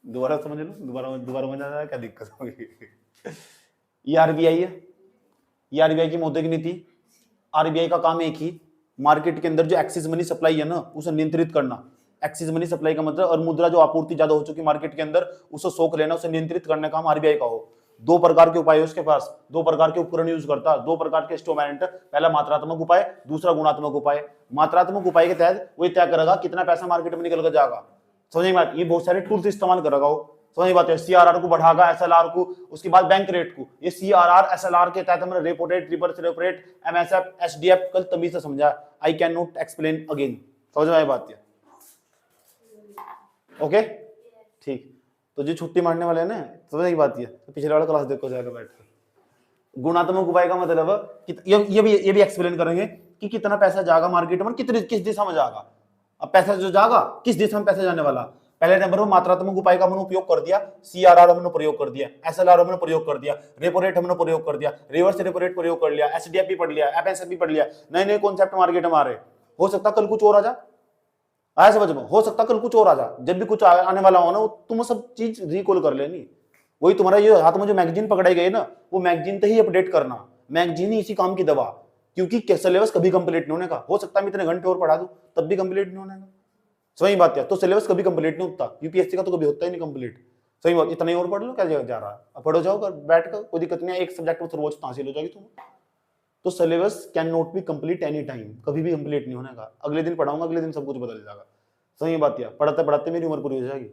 दोबारा समझ लो, दोबारा दोबारा समझ आ जाए क्या दिक्कत होगी। ये आरबीआई है, ये आरबीआई की मौद्रिक नीति। आरबीआई का काम एक ही, मार्केट के अंदर जो एक्सिस मनी सप्लाई है ना उसे नियंत्रित करना। एक्सिस मनी सप्लाई का मतलब, और मुद्रा जो आपूर्ति ज्यादा हो चुकी मार्केट के अंदर उसे सोख लेना, उसे नियंत्रित करने का काम आरबीआई का हो। दो प्रकार के उपाय है उसके पास, दो प्रकार के उपकरण यूज करता है, दो प्रकार के इंस्ट्रूमेंट। पहला मात्रात्मक उपाय, दूसरा गुणात्मक उपाय। मात्रात्मक उपाय के तहत वो तय करेगा कितना पैसा मार्केट में निकल कर जाएगा। समझ में बात, ये बहुत सारे टूल्स इस्तेमाल करेगा वो। समझ बात है, सीआरआर को बढ़ागा, एसएलआर को, उसके बाद बैंक रेट को। ये सीआरआर एसएलआर के तहत हमने repo rate, reverse repo rate, MSF, SDF कल तमीज से समझा। I can not explain again. समझ में आई बात है? ओके ठीक। तो जो छुट्टी मारने वाले हैं ना, समझ आई बात है, तो पिछले वाला क्लास देखो जाकर बैठकर। गुणात्मक उपाय का मतलब ये भी एक्सप्लेन करेंगे कि कितना पैसा जाएगा मार्केट में, किस दिशा में जाएगा। अब पैसा जो जाएगा किस दिशा में पैसा जाने वाला। पहले नंबर पर मात्रात्मक उपाय का हमने उपयोग कर दिया, सीआरआर हमने प्रयोग कर दिया, एसएलआर हमने प्रयोग कर दिया, रेपो रेट हमने प्रयोग कर दिया, रिवर्स रेपो रेट प्रयोग कर लिया, एसडीएफ भी पढ़ लिया, एफएसएफ भी पढ़ लिया। नए नए कॉन्सेप्ट मार्केट में आ रहे। हो सकता कल कुछ और आ जा, आया समझ में, हो सकता कल कुछ और आ जा। जब भी कुछ आने वाला हो ना, तुम सब चीज रिकॉल कर लेनी। वही तुम्हारा ये हाथ में जो मैगजीन पकड़ाई गई ना, वो मैगजीन तो ही अपडेट करना। मैगजीन ही इसी काम की दवा, क्योंकि सिलेबस कभी कंप्लीट नहीं होने का। हो सकता है मैं इतने घंटे और पढ़ा दूं तब भी कंप्लीट नहीं होने का। सही बात है, तो सिलेबस कभी कंप्लीट नहीं होता। यूपीएससी का तो कभी होता ही नहीं कंप्लीट। सही बात, इतना ही और पढ़ लो, क्या जा रहा है, अब पढ़ो जाओ बैठ कर, कोई दिक्कत नहीं है। एक सब्जेक्ट में सर्वोच्च हासिल हो जाएगी तुम। तो syllabus can not be complete any time, कभी भी कंप्लीट नहीं होने का। अगले दिन पढ़ाऊंगा, अगले दिन सब कुछ बदल जाएगा। सही बात है, पढ़ाते पढ़ाते मेरी उम्र पूरी हो जाएगी।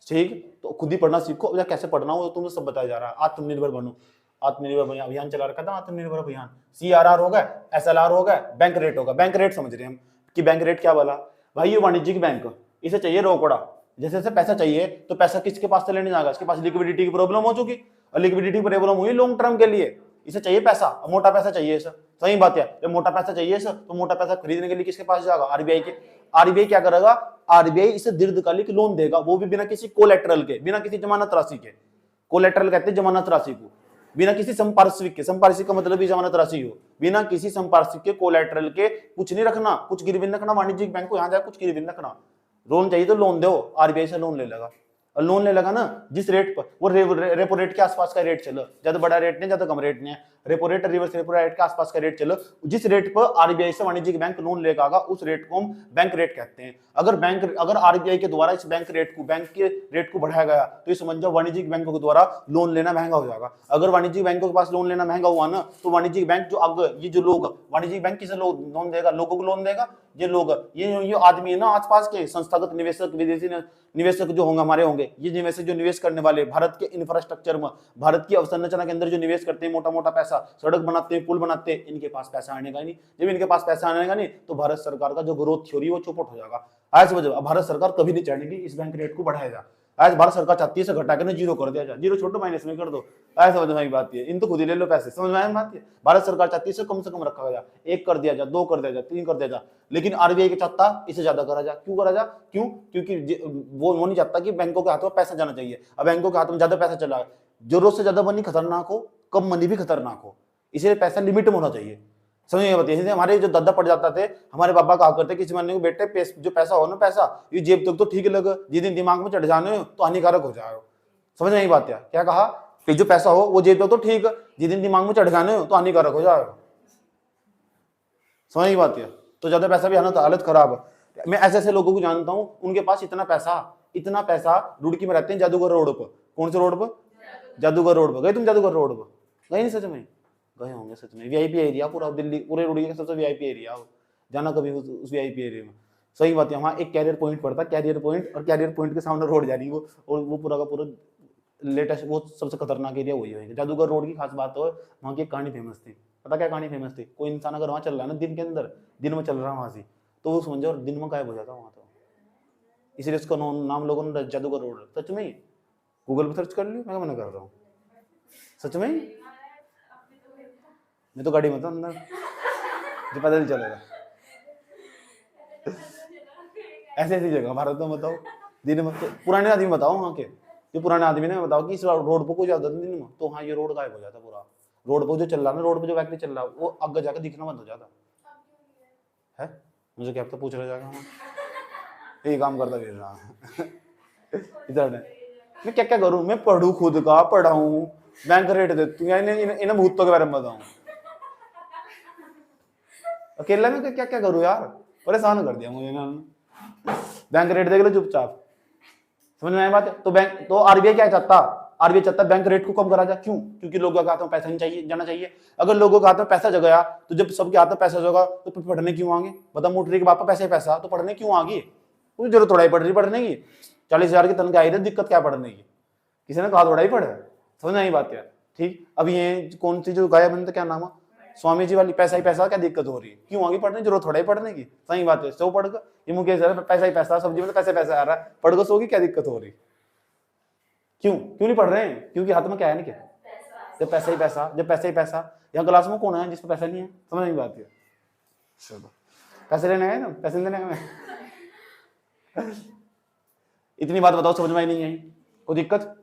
ठीक, तो खुद ही पढ़ना सीखो, या कैसे पढ़ना हो तुम्हें सब बताया जा रहा है। आत्मनिर्भर बनो, आत्मनिर्भर अभियान चला रखा था, आत्मनिर्भर अभियान। सीआरआर होगा, एसएलआर होगा, बैंक रेट होगा। बैंक रेट समझ रहे हैं हम कि बैंक रेट क्या बोला भाई, ये वाणिज्यिक बैंक, इसे चाहिए रोकड़ा। जैसे जैसे पैसा चाहिए तो पैसा किसके पास से लेने जाएगा, इसके पास लिक्विडिटी की प्रॉब्लम हो चुकी, और लिक्विडिटी की प्रॉब्लम हुई लॉन्ग टर्म के लिए। इसे चाहिए पैसा, मोटा पैसा चाहिए सर। सही बात है, जब मोटा पैसा चाहिए सर, तो मोटा पैसा खरीदने के लिए किसके पास जाएगा, आरबीआई के। आरबीआई क्या करेगा, आरबीआई इसे दीर्घकालिक लोन देगा, वो भी बिना किसी कोलेटरल के, बिना किसी जमानत राशि के। कोलेटरल कहते हैं जमानत राशि को, बिना किसी संपार्श्विक के। संपार्श्विक का मतलब भी जमानत राशि हो, बिना किसी संपार्श्विक के, कोलेटरल के, कुछ नहीं रखना, कुछ गिरवी रखना। वाणिज्यिक बैंक को यहां जाए कुछ गिरवी रखना। लोन चाहिए तो लोन दो, आरबीआई से लोन ले लेगा। और लोन ले लगा ना जिस रेट पर, वो रेपो रेट के आसपास का रेट चलो, ज्यादा बड़ा रेट नहीं, ज्यादा कम रेट नहीं है। Repo rate, reverse repo rate के आसपास का रेट चलो। जिस रेट पर आरबीआई से वाणिज्यिक बैंक लोन लेगा उस रेट को हम बैंक रेट कहते हैं। अगर आरबीआई के द्वारा इस बैंक के रेट को बढ़ाया गया तो ये समझ जाओ वाणिज्यिक बैंकों के द्वारा लोन लेना महंगा हो जाएगा। अगर वाणिज्यिक बैंकों के पास लोन लेना महंगा हुआ ना, तो वाणिज्यिक बैंक जो अगर ये जो लोग, वाणिज्यिक बैंक किसे लोन देगा, लोगों को लोन देगा। ये लोग, ये आदमी है ना आसपास के संस्थागत निवेशक, विदेशी निवेशक जो होंगे हमारे होंगे, ये निवेशक जो निवेश करने वाले भारत के इंफ्रास्ट्रक्चर में, भारत की अवसंरचना के अंदर जो निवेश करते हैं, मोटा मोटा पैसा, सड़क बनाते हैं, पुल बनाते हैं, इनके पास पैसा आने का नहीं। जब इनके पास पैसा आने का नहीं, तो भारत सरकार का जो ग्रोथ थ्योरी वो चौपट हो जाएगा। आज समझो, भारत सरकार कभी नहीं चाहेगी इस बैंक रेट को बढ़ाया जाए। आज भारत सरकार चाहती है इसे घटा के जीरो कर दिया जाए, जीरो छोटो माइनस में कर दो। आज समझ में बात है, इन तो खुद ही ले लो पैसे। समझ में बात है, भारत सरकार चाहती है इसे कम से कम रखा जाए, 1 कर दिया जाए, 2 कर दिया जाए, 3 कर दिया जाए। लेकिन आरबीआई के चाहता इसे ज्यादा करा जाए। क्यों करा जाए? क्यों? क्योंकि वो नहीं चाहता कि बैंकों के हाथ में पैसा जाना चाहिए। अब बैंकों के हाथ में ज्यादा पैसा चला है, जरूरत से ज्यादा मनी खतरनाक हो, कम मनी भी खतरनाक हो, इसलिए पैसा लिमिट में होना चाहिए। समझ में बताइए, हमारे जो दादा पड़ जाता थे, हमारे बाबा कहा करते किसी मानने को, बेटे जो पैसा हो ना, पैसा ये जेब तक तो ठीक लगे, जिस दिन दिमाग में चढ़ जाने हो तो हानिकारक हो जाए। समझ नहीं बात है, क्या कहा कि जो पैसा हो वो जेब तक तो ठीक, जिस दिन दिमाग में चढ़ जाने हो तो हानिकारक हो जाए। समझ नहीं बात है, तो ज्यादा पैसा भी आना तो हालत खराब। मैं ऐसे ऐसे लोगों को जानता हूं, उनके पास इतना पैसा रुड़की में रहते हैं, जादूगर रोड पर। कौन से रोड पर? जादूगर रोड पर। गए तुम जादूगर रोड पर? गए नहीं? सच में गए होंगे सच में। वीआईपी एरिया पूरा दिल्ली, पूरे रुड़की का सबसे वीआईपी एरिया हो, जाना कभी उस वीआईपी एरिया में। सही बात है, वहाँ एक कैरियर पॉइंट पड़ता है, कैरियर पॉइंट, और कैरियर पॉइंट के सामने रोड जा रही है वो, और वो पूरा का पूरा लेटेस्ट, वो सबसे खतरनाक एरिया वही होगा। जादूगर रोड की खास बात हो, वहाँ की कहानी फेमस थी। पता क्या कहानी फेमस थी? कोई इंसान अगर वहाँ चल रहा है ना दिन के अंदर, दिन में चल रहा है वहाँ से, तो वो समझो दिन में गायब हो जाता वहाँ तो। इसलिए उसका नाम लोगों ने जादूगर रोड। सच में गूगल पर सर्च कर लियो, मैं मना कर रहा हूँ। सच में मैं तो गाड़ी में था अंदर, जो पैदल चलेगा। ऐसी ऐसी जगह भारत में बताओ दिन में, तो पुराने आदमी बताओ वहाँ के, जो पुराने आदमी ने बताओ कि इस रोड पर कोई ज्यादा दिन में, तो हाँ ये रोड गायब हो जाता पूरा। रोड पर जो चल रहा है ना, रोड पर जो व्यक्ति चल रहा है, वो आगे जाकर दिखना बंद हो जाता है। मुझे क्या तो पूछ रहा जाएगा, यही काम करता फिर रहा इधर मैं क्या क्या करूं, मैं पढ़ूं, खुद का पढ़ाऊं, बैंक रेट देती हूँ, इन्हें भूतों के बारे में बताऊं, अकेला में क्या क्या करूं यार, परेशान कर दिया मुझे इन्होंने। बैंक रेट देख लो चुपचाप, समझ में आया बात है। तो बैंक, तो आरबीआई क्या चाहता, आरबीआई चाहता बैंक रेट को कम करा जाए, क्यों? क्योंकि लोगों के हाथ में पैसा नहीं चाहिए जाना चाहिए। अगर लोगों के हाथ में पैसा जगया तो जब सबके हाथ में पैसा जगा तो पढ़ने क्यों आगे? बता, मोटरी के बाप पैसा ही पैसा, तो पढ़ने क्यों आगे? कोई जरूरत थोड़ा ही पड़ रही पढ़ने की, 40,000 की तनख्वाह आई रही, दिक्कत क्या पढ़ने की? किसी ने कहा थोड़ा ही पढ़े, समझ नहीं बात यार। ठीक, अब ये कौन सी जो गाया बनता, क्या नाम है, स्वामी जी वाली, पैसा ही पैसा, क्या दिक्कत हो रही है? क्यों आगे पढ़ने, जरूरत थोड़ा ही पढ़ने की, सही बात है। सो पढ़ कर ये मुकेश पैसा ही पैसा, सब्जी में पैसा पैसा आ रहा है, पढ़ कर सोगी, क्या दिक्कत हो रही? क्यों क्यों नहीं पढ़ रहे हैं? क्योंकि हाथ में क्या है नहीं, क्या जब पैसा ही पैसा, जब पैसा ही पैसा। यहाँ क्लास में कौन है जिसपे पैसा नहीं है? समझ नहीं बात है। चलो पैसे लेने आए ना, पैसे देने में इतनी बात बताओ, समझ में नहीं आई कोई दिक्कत?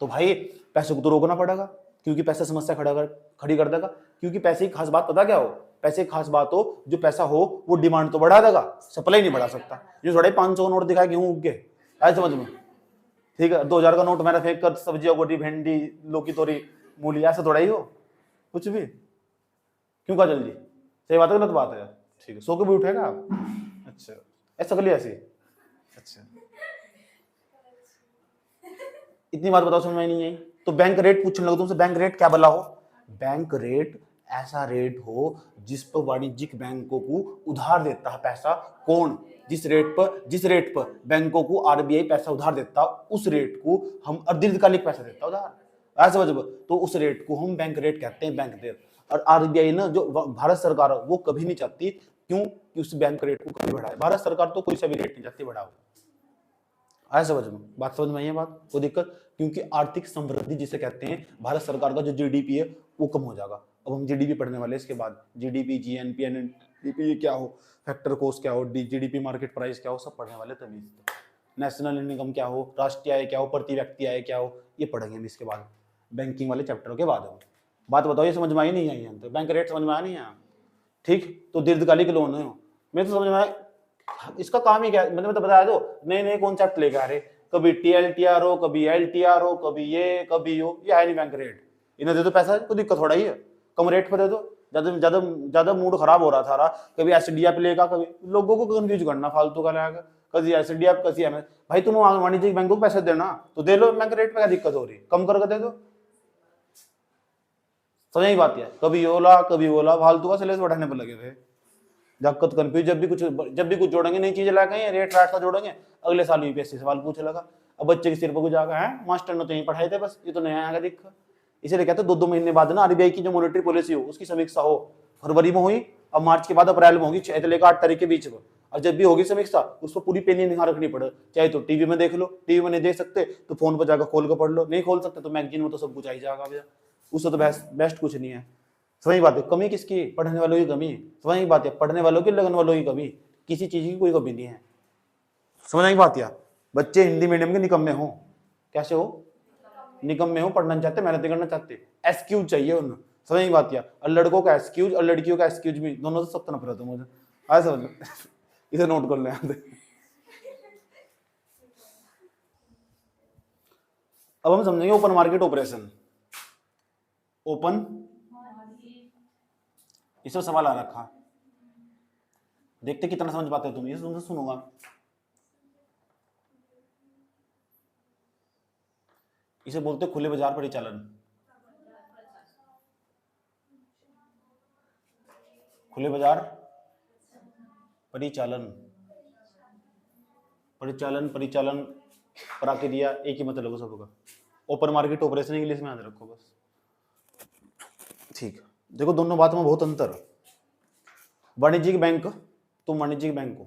तो भाई पैसे को तो रोकना पड़ेगा, क्योंकि पैसा समस्या खड़ी कर देगा। क्योंकि पैसे की खास बात पता क्या हो? पैसे की खास बात हो, जो पैसा हो वो डिमांड तो बढ़ा देगा, सप्लाई नहीं बढ़ा सकता। जो थोड़ा 500 नोट दिखाए गेहूं उग के, ऐसे समझ में, ठीक है, 2000 का नोट मैंने फेंक कर सब्जियां, गोटी, भिंडी, लौकी, तोरी, मूली, ऐसा थोड़ा ही हो कुछ भी। क्यों का जल्दी, सही बात है गलत बात है? ठीक है, सो के भी उठेगा आप? अच्छा, ऐसा कर ऐसे, अच्छा, इतनी बात बताओ, समझ में नहीं आई? तो बैंक रेट पूछने लगो तुमसे, बैंक रेट क्या बला हो? बैंक रेट ऐसा रेट हो जिस पर वाणिज्यिक बैंकों को उधार देता है पैसा। कौन? जिस रेट पर बैंकों को आरबीआई पैसा उधार देता, उस रेट को हम दीर्घकालिक पैसा देता उधार, ऐसे समझो। तो उस रेट को हम बैंक रेट कहते हैं, बैंक रेट। और आरबीआई ना, जो भारत सरकार है, वो कभी नहीं चाहती, क्यों कि उस बैंक रेट को कभी बढ़ाए। भारत सरकार तो कोई सा भी रेट नहीं चाहती बढ़ाओ, ऐसे समझ में, बात समझ में आई है बात? कोई दिक्कत? क्योंकि आर्थिक समृद्धि जिसे कहते हैं, भारत सरकार का जो जीडीपी है वो कम हो जाएगा। अब हम जीडीपी पढ़ने वाले, इसके बाद जीडीपी, जीएनपी, एनडीपी क्या हो, फैक्टर कॉस्ट क्या हो, जीडीपी मार्केट प्राइस क्या हो, सब पढ़ने वाले तभी। नेशनल इनकम क्या हो, राष्ट्रीय आय क्या हो, प्रति व्यक्ति आय क्या हो, ये पढ़ेंगे हम इसके बाद, बैंकिंग वाले चैप्टर के बाद। बात बताओ, ये समझ में आई नहीं आई? तो बैंक रेट समझ में आया नहीं आया? ठीक, तो दीर्घकालिक लोन है, मैं तो समझ में आया। इसका काम ही क्या है, मतलब तो बताया दो, नए नए कॉन्सेप्ट लेके आ रहे, कभी टीएलटीआर हो, कभी एलटीआर हो, कभी ये कभी हो, ये है नहीं बैंक रेट। इन्हें दे दो पैसा, कोई दिक्कत थोड़ा ही है, कम रेट पर दे दो। ज्यादा ज्यादा ज्यादा मूड खराब हो रहा था, कभी एसडीएफ लेगा, कभी लोगों को कंफ्यूज करना फालतू का लाएगा, कभी एसडीएफ, कभी एमएस। भाई तुम वाणिज्यिक बैंकों को पैसे देना तो दे लो, बैंक रेट पे क्या दिक्कत हो रही, कम करके दे दो। समझ ही बात है, कभी ओला कभी ओला, फालतू का सिलेबस बढ़ाने पर लगे थे। दिक्कत कंफ्यूज, जब भी कुछ जोड़ेंगे, नई चीजें लाएंगे, रेट राट का जोड़ेंगे, अगले साल यूपीएससी सवाल पूछे लगा। अब बच्चे के सिर पर कुछ जाएगा है, मास्टर ने तो यही पढ़ाए थे बस, ये तो नया आएगा दिक्कत। इसीलिए कहते हैं 2-2 महीने बाद ना आरबीआई की जो मॉनेटरी पॉलिसी हो उसकी समीक्षा हो, फरवरी में हुई, अब मार्च के बाद अप्रैल में होगी, 6 से लेकर 8 तारीख के बीच में। और जब भी होगी समीक्षा, उसको पूरी पेनी निगाह रखनी पड़े, चाहे तो टीवी में देख लो, टीवी में नहीं देख सकते तो फोन पर जाकर खोल कर पढ़ लो, नहीं खोल सकते तो मैगजीन में तो सब कुछ आ ही जाएगा भैया, उससे तो बेस्ट कुछ नहीं है। समझ बात है, कमी किसकी? पढ़ने वालों की कमी। समझ बात है, पढ़ने वालों की, लगन वालों की कमी, किसी चीज की कोई कमी नहीं है। समझ आई बात? यार बच्चे हिंदी मीडियम के निकम्मे हो, कैसे हो? निकम्मे हो, पढ़ना चाहते, मेहनत करना चाहते, एक्सक्यूज चाहिए उन्हें। समझ बात? यार और लड़कों का एक्सक्यूज और लड़कियों का एक्सक्यूज भी, दोनों से सब नफरत है मुझे, आज समझ इसे नोट कर ले। अब हम समझेंगे ओपन मार्केट ऑपरेशन। ओपन, इसमें सवाल आ रखा, देखते कितना समझ पाते हो तुम, ये तुमसे सुनूंगा। इसे बोलते खुले बाजार परिचालन। खुले बाजार परिचालन, परिचालन परिचालन प्रक्रिया, एक ही मतलब है सबका। ओपन मार्केट ऑपरेशन इंग्लिश में याद रखो बस, ठीक। देखो दोनों बातों में बहुत अंतर है। वाणिज्यिक बैंक, तुम वाणिज्यिक बैंक हो,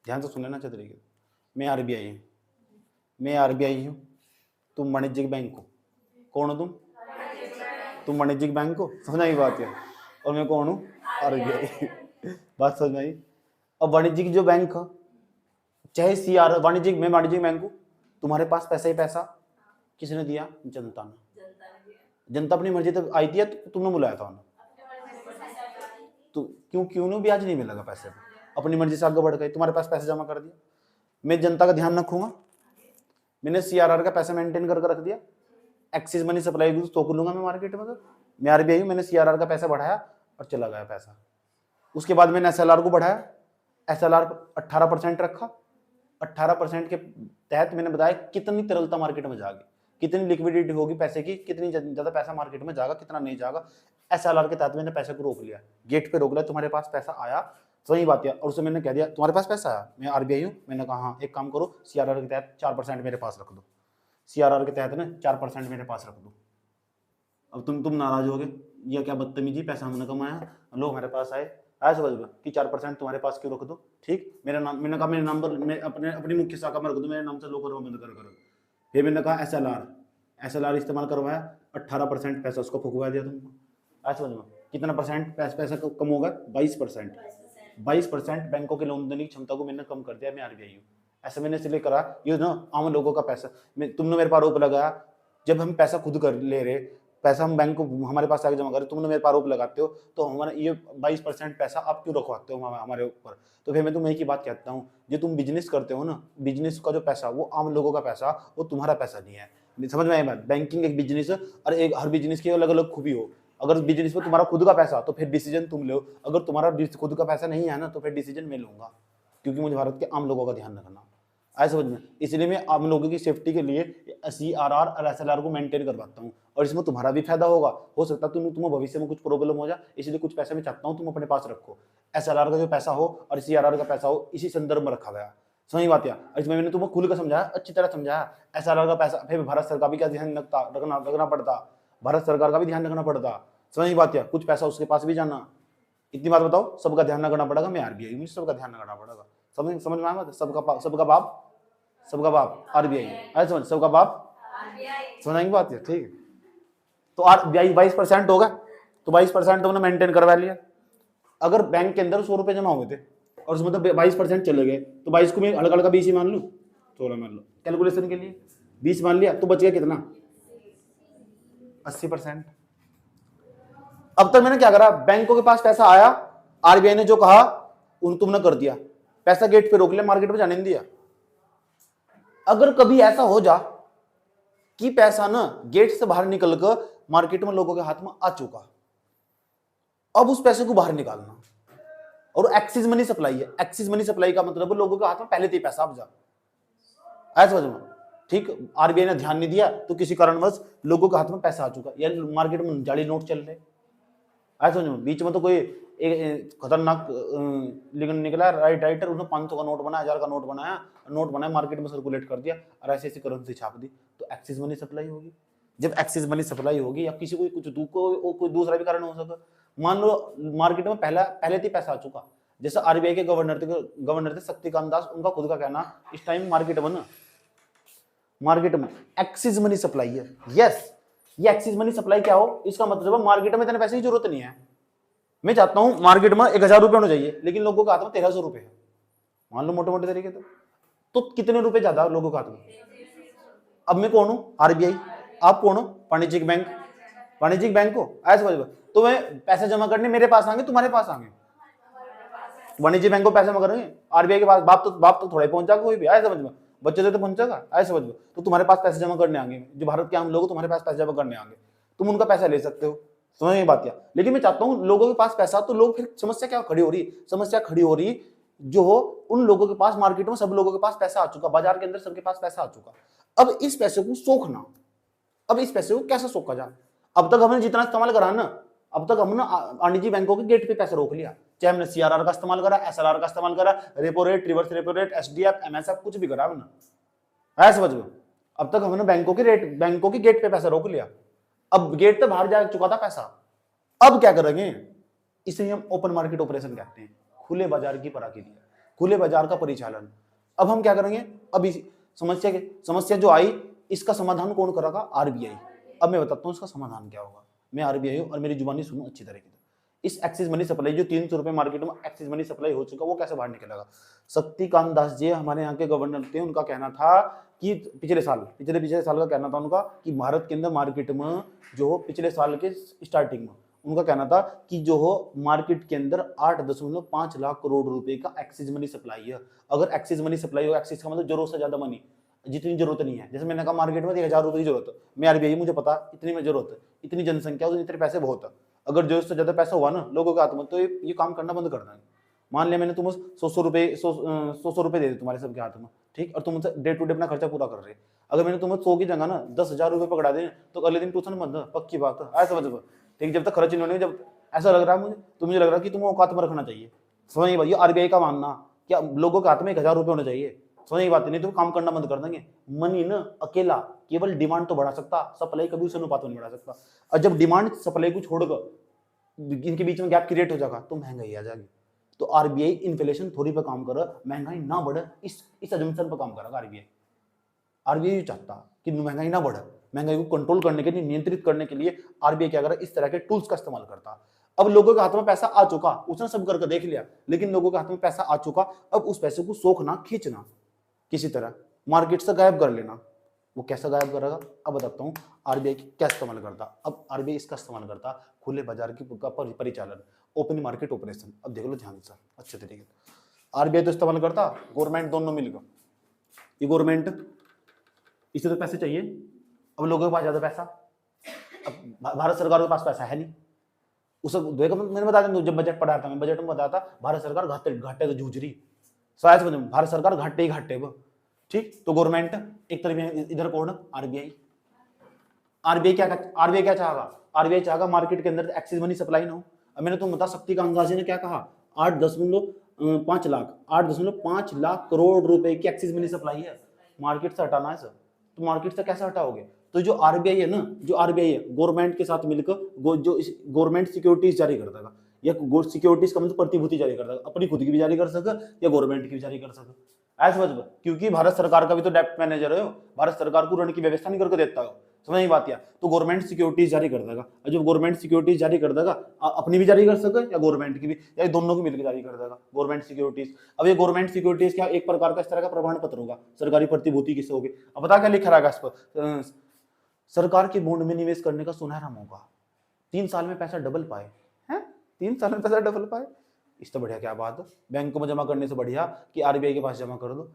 ध्यान से सुन लेना अच्छे तरीके। मैं आरबीआई हूँ, मैं आरबीआई हूँ, तुम वाणिज्यिक बैंक हो। कौन हो तुम? तुम वाणिज्यिक बैंक हो, समझ आई बात है। और मैं कौन हूँ? आरबीआई। बात समझ में आई? अब वाणिज्यिक जो बैंक है, चाहे सीआर, वाणिज्यिक, मैं वाणिज्यिक बैंक हूँ, तुम्हारे पास पैसा ही पैसा, किसने दिया? जनता ने। जनता अपनी मर्जी तक आई थी, तो तुमने बुलाया था उन्हें, तो क्यों नहीं ब्याज नहीं मिलेगा पैसे पर, अपनी मर्जी से आगे बढ़ गए, तुम्हारे पास पैसे जमा कर दिया। मैं जनता का ध्यान रखूंगा, मैंने सीआरआर का पैसा मेंटेन करके रख दिया, एक्सिस मनी सप्लाई भी तो लूंगा मैं मार्केट में, तो मैं आरबीआई हूं, मैंने सीआरआर का पैसा बढ़ाया और चला गया पैसा। उसके बाद मैंने एसएलआर को बढ़ाया, एसएलआर 18% रखा, 18% के तहत मैंने बताया कितनी तरलता मार्केट में जाएगी, कितनी लिक्विडिटी होगी पैसे की, कितनी ज्यादा पैसा मार्केट में जाएगा, कितना नहीं जाएगा। एसएलआर के तहत मैंने पैसे को रोक लिया, गेट पे रोक लिया, तुम्हारे पास पैसा आया, सही बात है। और उसे मैंने कह दिया तुम्हारे पास पैसा आया, मैं आरबीआई हूँ, मैंने कहा हाँ एक काम करो सीआरआर के तहत 4% मेरे पास रख दो, सीआरआर के तहत ना 4% मेरे पास रख दो। अब तुम नाराज हो गए, ये क्या बदतमीजी, पैसा हमने कमाया, लो हमारे पास आए, आया समझ में कि 4% तुम्हारे पास क्यों रख दो, ठीक। मेरा नाम, मैंने कहा मेरे नंबर मैं अपनी मुख्य शाखा में रख दो, मेरे नाम से लोकर बंद करो। फिर मैंने कहा एसएलआर इस्तेमाल करवाया, 18% पैसा उसको फुकवा दिया तुमको, आया समझ में। कितना परसेंट पैसा कम होगा, 22%। 22% बैंकों के लोन देने की क्षमता को मैंने कम कर दिया, मैं आरबीआई हूँ। ऐसा मैंने इसलिए करा, ये ना आम लोगों का पैसा, तुमने मेरे पर आरोप लगाया, जब हम पैसा खुद कर ले रहे, पैसा हम बैंक को हमारे पास आके जमा कर, तुमने मेरे पर आरोप लगाते हो, तो हमारा ये 22% पैसा आप क्यों रखवाते हो हमारे ऊपर। तो फिर मैं तुम्हें एक ही बात कहता हूँ, जो तुम बिजनेस करते हो ना, बिजनेस का जो पैसा वो आम लोगों का पैसा, वो तुम्हारा पैसा नहीं है, समझ में आई बात। बैंकिंग एक बिजनेस है, और एक हर बिजनेस की अलग अलग खूबी हो। अगर बिजनेस में तुम्हारा खुद का पैसा तो फिर डिसीजन तुम लो, अगर तुम्हारा खुद का पैसा नहीं है ना तो फिर डिसीजन मैं लूंगा, क्योंकि मुझे भारत के आम लोगों का ध्यान रखना, आया समझ में। इसलिए मैं आम लोगों की सेफ्टी के लिए सीआरआर और एसएलआर को मेंटेन करवाता हूँ, और इसमें तुम्हारा भी फायदा होगा। हो सकता है तुम्हें भविष्य में कुछ प्रॉब्लम हो जाए, इसलिए कुछ पैसा मैं चाहता हूँ तुम अपने पास रखो। एसएलआर का जो पैसा हो और सीआरआर का पैसा हो, इसी संदर्भ में रखा गया, सही बात है। इसमें मैंने तुम्हें खुल कर समझाया, अच्छी तरह समझाया। एसएलआर का पैसा फिर भारत सरकार भी क्या ध्यान रखना पड़ता, भारत सरकार का भी ध्यान रखना पड़ता, सही बात है। कुछ पैसा उसके पास भी जाना, इतनी बात बताओ, सबका ध्यान रखना पड़ेगा। मैं आरबीआई, मुझे सबका ध्यान रखना पड़ेगा, समझ में आया। सबका बाप आरबीआई, ऐसे समझ, सबका बाप समझाएंगे बात है, ठीक है। तो आरबीआई 22% होगा, तो 22% तुमने मेंटेन करवा लिया। अगर बैंक के अंदर 100 रुपए जमा हुए थे और उसमें तो 22% चले गए, तो 22 को मैं हल्का हल्का 20 ही मान लूं, 16 मान लो कैलकुलेशन के लिए, 20 मान लिया, तो बच गया कितना, 80%। अब तक मैंने क्या करा, बैंकों के पास पैसा आया, आरबीआई ने जो कहा उन तुमने कर दिया, पैसा गेट पे रोक लिया, मार्केट में जाने नहीं दिया। अगर कभी ऐसा हो जा कि पैसा ना गेट से बाहर निकल कर मार्केट में लोगों के हाथ में आ चुका, अब उस पैसे को बाहर निकालना, और एक्सिस मनी सप्लाई है। एक्सिस मनी सप्लाई का मतलब लोगों के हाथ में पहले से ही पैसा अब जा, ऐसा समझो, ठीक। आरबीआई ने ध्यान नहीं दिया तो किसी कारणवश लोगों के हाथ में पैसा आ चुका, यानी मार्केट में जाली नोट चल रहे, ऐसा समझो। बीच में तो कोई एक खतरनाक लेकिन निकला राइटर, उसने 500 का नोट बनाया, 1000 का नोट बनाया, मार्केट में सर्कुलेट कर दिया और ऐसी ऐसी करेंसी छाप दी, तो एक्सिस मनी सप्लाई होगी। जब एक्सिस मनी सप्लाई होगी, या किसी को कुछ कोई दूसरा भी कारण हो सकता, मान लो मार्केट में पहले से पैसा आ चुका, जैसे आरबीआई के गवर्नर थे शक्तिकांत दास, उनका खुद का कहना इस टाइम मार्केट में एक्सिस मनी सप्लाई है। यस, ये एक्सिस मनी सप्लाई क्या हो, इसका मतलब मार्केट में इतने पैसे की जरूरत नहीं है। मैं चाहता हूं मार्केट में 1000 रुपए होने चाहिए, लेकिन लोगों के हाथ में 1300 रुपए है, मान लो मोटे मोटे तरीके तो कितने रुपए ज्यादा लोगों के हाथ में। अब मैं कौन हूं, आरबीआई, आप कौन हो, वाणिज्यिक बैंक को, ऐसे समझ। तो मैं पैसे जमा करने मेरे पास आएंगे, तुम्हारे पास आएंगे, वाणिज्यिक बैंक को पैसे जमा करेंगे, आरबीआई के पास बाप तो थोड़ा ही पहुंचा कोई भी, ऐसे समझ में, बच्चे तो पहुंचेगा, ऐसे समझ में। तो तुम्हारे पास पैसे जमा करने आएंगे, जो भारत के आम लोग तुम्हारे पास पैसे जमा करने आएंगे, तुम उनका पैसा ले सकते हो, समझ में बात। लेकिन मैं चाहता हूं लोगों के पास पैसा, तो लोग फिर समस्या क्या खड़ी हो रही जो हो, उन लोगों के पास मार्केट में सब लोगों के पास पैसा आ चुका, बाजार के अंदर सबके पास पैसा आ चुका। अब इस पैसे को सोखना, अब इस पैसे को कैसे सोखा जाए। अब तक हमने जितना इस्तेमाल करा ना, अब तक हमने वाणिज्यिक बैंकों के गेट पे पैसे रोक लिया, चाहे हमने सीआरआर का इस्तेमाल करा, एसएलआर का इस्तेमाल करा, repo rate, reverse repo rate, SDF, MSF, कुछ भी करा हमने, ऐसे समझ लो। अब तक हमने बैंकों के गेट पे पैसा रोक लिया, अब गेट से बाहर जा चुका था पैसा, अब क्या करेंगे, इसे हम ओपन मार्केट ऑपरेशन कहते हैं, खुले बाजार की प्रक्रिया, खुले बाजार का परिचालन। अब हम क्या करेंगे, अब इस समस्या जो आई, इसका समाधान कौन करेगा, आरबीआई। अब मैं बताता हूं इसका समाधान क्या होगा। मैं आरबीआई हूं और मेरी जुबानी सुनो अच्छी तरीके से। इस एक्सिस मनी सप्लाई जो 300 रुपए मार्केट में एक्सिस मनी सप्लाई हो चुका, वो कैसे बाहर निकलेगा। शक्तिकांत दास जी हमारे यहाँ के गवर्नर थे, उनका कहना था कि पिछले साल का कहना था उनका कि भारत के अंदर मार्केट में जो हो, पिछले साल के स्टार्टिंग में उनका कहना था कि जो हो मार्केट के अंदर 8.5 लाख करोड़ रुपए का एक्सिस मनी सप्लाई है। अगर एक्सिस मनी सप्लाई हो, एक्सिस का मतलब जरूरत से ज्यादा मनी, जितनी जरूरत नहीं है। जैसे मैंने कहा मार्केट में 1000 रुपए की जरूरत है, मैं आरबीआई मुझे पता इतनी में जरूरत है, इतनी जनसंख्या है, इतने पैसे बहुत है। अगर जरूरत से ज्यादा पैसा हुआ ना लोगों के हाथ में तो ये काम करना बंद कर देंगे। मान लिया मैंने तुम 100 रुपए दे दी तुम्हारे सबके हाथ में, ठीक, और तुम डे टू डे अपना खर्चा पूरा कर रहे हैं। अगर मैंने तुम्हें 100 की जगह ना 10,000 रुपए पकड़ा दे तो अगले दिन ट्यूशन बंद है, पक्की बात है, ऐसा समझ। ठीक, जब तक खर्च नहीं होने, जब ऐसा लग रहा है मुझे, तो मुझे लग रहा है कि तुम्हें औकात में रखना चाहिए। समझ नहीं, ये आरबीआई का मानना क्या लोगों के हाथ में 1000 रुपए होने चाहिए, समझ की बात नहीं तो काम करना बंद कर देंगे। मनी ना अकेला केवल डिमांड तो बढ़ा सकता, सप्लाई कभी उस अनुपात में नहीं बढ़ा सकता। और जब डिमांड सप्लाई को छोड़कर इनके बीच में गैप क्रिएट हो जाएगा तो महंगाई आ जाएगी। तो आरबीआई इन्फ्लेशन थोड़ी पे काम करे, महंगाई ना बढ़े, इस अजम्पशन पर काम करेगा आरबीआई। आरबीआई चाहता कि महंगाई ना बढ़े, महंगाई को कंट्रोल करने के लिए, नियंत्रित करने के लिए आरबीआई क्या करे, इस तरह के टूल्स का इस्तेमाल करता। अब लोगों के हाथ में पैसा आ चुका, उसने सब करके देख लिया, लेकिन लोगों के हाथ में पैसा आ चुका, अब उस पैसे को सोखना, खींचना, किसी तरह मार्केट से गायब कर लेना। वो कैसा गायब करेगा अब बताता हूँ। आरबीआई क्या इस्तेमाल करता, अब आरबीआई इसका इस्तेमाल करता खुले बाजार की परिचालन, ओपन मार्केट ऑपरेशन। अब देख लो ध्यान से अच्छे तरीके से। आरबीआई तो इस्तेमाल करता गवर्नमेंट दोनों मिलकर, ये गवर्नमेंट इसे तो पैसे चाहिए, अब लोगों के पास ज्यादा पैसा, अब भारत सरकार के पास पैसा है नहीं। उसे देखो मैंने बताया था जब बजट पढ़ा था, मैं बजट में बताया था भारत सरकार घाटे से जूझ रही, शायद समझ, भारत सरकार घाटे ही घाटे वो, ठीक। तो गवर्नमेंट एक तरफ, इधर कौन, आरबीआई। आरबीआई क्या चाहेगा, आरबीआई चाहेगा मार्केट के अंदर एक्सिस मनी सप्लाई ना हो। अब मैंने तुम बता, शक्ति अंगाजी ने क्या कहा, 8.5 लाख करोड़ रुपए की एक्सिस मनी सप्लाई है, मार्केट से हटाना है सर। तो मार्केट से कैसे हटाओगे, तो जो आरबीआई है ना, जो आरबीआई है गवर्नमेंट के साथ मिलकर जो गवर्नमेंट सिक्योरिटीज जारी कर देगा, या सिक्योरिटीज का मतलब प्रतिभूति जारी कर देगा, अपनी खुद की भी जारी कर सके या गवर्नमेंट की भी जारी कर सके, ऐसा समझ। क्योंकि भारत सरकार का भी तो डेप्ट मैनेजर है, भारत सरकार को ऋण की व्यवस्था नहीं करके देता हो, समझ नहीं बात। या तो गवर्नमेंट सिक्योरिटीज जारी कर देगा, और जब गवर्नमेंट सिक्योरिटीज जारी कर देगा, अपनी भी जारी कर सके या गवर्नमेंट की भी, या दोनों की मिलकर जारी कर देगा गवर्नमेंट सिक्योरिटीज। अब ये गवर्नमेंट सिक्योरिटीज क्या एक प्रकार का इस तरह का प्रमाण पत्र होगा, सरकारी प्रतिभूति किसे होगी। अब बता क्या लिखा रहेगा इस पर, सरकार के बॉन्ड में निवेश करने का सुनहरा मौका, 3 साल में पैसा डबल पाए हैं, 3 साल में पैसा डबल पाए, इससे बढ़िया क्या बात है। बैंकों में जमा करने से बढ़िया कि आरबीआई के पास जमा कर दो।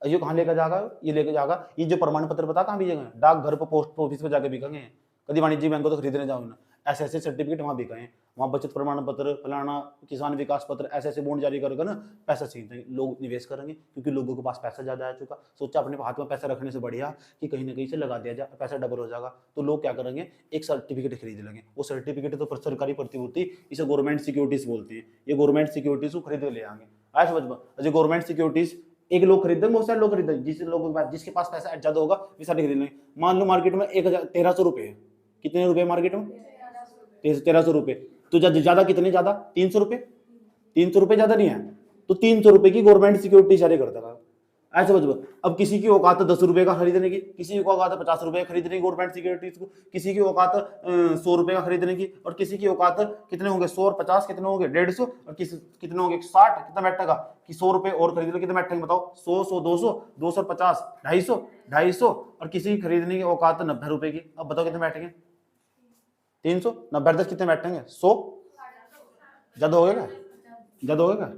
ये कहाँ लेकर जाएगा, ये लेकर जाएगा, ये जो प्रमाण पत्र बता कहाँ बिकेंगे, डाकघर पर, पोस्ट ऑफिस पर जाके बिकेंगे। कभी वाणिज्यिक बैंकों तो खरीदने जाओ ना, ऐसे सर्टिफिकेट वहां बिकाए, वहां बचत प्रमाण पत्र, फलाना किसान विकास पत्र, ऐसे ऐसे बॉन्ड जारी करके ना पैसा छीन देंगे, लोग निवेश करेंगे क्योंकि लोगों के पास पैसा ज्यादा आ चुका। सोचा अपने हाथ में पैसा रखने से बढ़िया कि कहीं ना कहीं से लगा दिया जाए, पैसा डबल हो जाएगा। तो लोग क्या करेंगे, एक सर्टिफिकेट खरीद लेंगे, वो सर्टिफिकेट तो सरकारी प्रतिभूति, इसे गवर्नमेंट सिक्योरिटीज बोलती है, ये गवर्नमेंट सिक्योरिटीज को खरीद ले आएंगे। आज समझ में, गवर्नमेंट सिक्योरिटीज एक लोग खरीदेंगे, बहुत सारे लोग खरीदेंगे, जिसके पास पैसा ज्यादा होगा वे सारे खरीद लेंगे। मान लो मार्केट में 1300 रुपए है, कितने रुपए मार्केट में, 1300 रुपए, तो ज्यादा कितने, ज्यादा 300 रुपए, 300 रुपए ज्यादा नहीं है, तो 300 रुपए की गवर्नमेंट सिक्योरिटी जारी कर देगा, ऐसे समझ। अब किसी की औकात 10 रुपए का खरीदने की, किसी की औकात 50 रुपए खरीदने की गवर्नमेंट सिक्योरिटीज को, किसी की औकात 100 रुपए का खरीदने की, और किसी की औकात कितने होंगे, 100 और 50 कितने होंगे, 150, और कितने होंगे 60, कितना बैठा का कि 100 रुपए और खरीद लो, कितने बैठेंगे बताओ, 100, 200, 250, 250, और किसी की खरीदने की औकात 90 रुपए की, अब बताओ कितने बैठेंगे, 300, 90 10 कितने बैठेंगे, 100, ज्यादा हो गया, ज्यादा हो गया,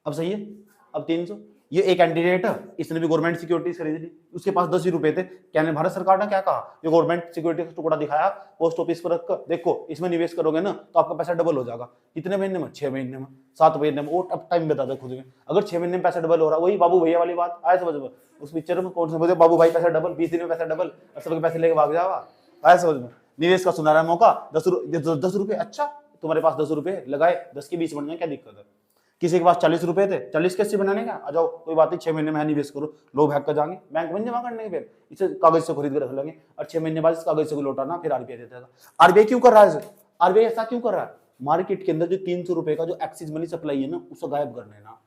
अब सही है। अब 300, ये एक कैंडिडेट है, इसने भी गवर्नमेंट सिक्योरिटीज खरीद ली, उसके पास 10 ही रुपए थे, क्या भारत सरकार ने क्या कहा, ये गवर्नमेंट सिक्योरिटी का टुकड़ा दिखाया, पोस्ट ऑफिस पर रखकर, देखो इसमें निवेश करोगे ना तो आपका पैसा डबल हो जाएगा। कितने महीने में, 6 महीने में, 7 महीने में, वो अब टाइम बता दो खुद में। अगर 6 महीने में पैसा डबल हो रहा है, वही बाबू भैया वाली बात आए समझ में, उस पिक्चर में कौन से बोलते बाबू भाई पैसा डबल, 20 दिन में पैसा डबल, और सबके पैसे लेके भाग जाओगा, आए समझ में। निवेश का सुनहरा मौका, 10 रुपए, अच्छा तुम्हारे पास 10 रुपए लगाए, 10 के 20 बनने क्या दिक्कत है। किसी के पास 40 रुपए थे, 40 कैसे बनाने का, आ जाओ कोई बात नहीं, 6 महीने में निवेश करो, लोग हैक कर जाएंगे, बैंक में जमा करने के, फिर इसे कागज से खरीद कर रख लेंगे, और 6 महीने बाद इस कागज से लौटाना, फिर आरबीआई देता है। आरबीआई क्यों कर रहा है, आरबीआई ऐसा क्यों कर रहा है, मार्केट के अंदर जो 300 रुपए का जो एक्सिस मनी सप्लाई है ना, उसको गायब कर लेना,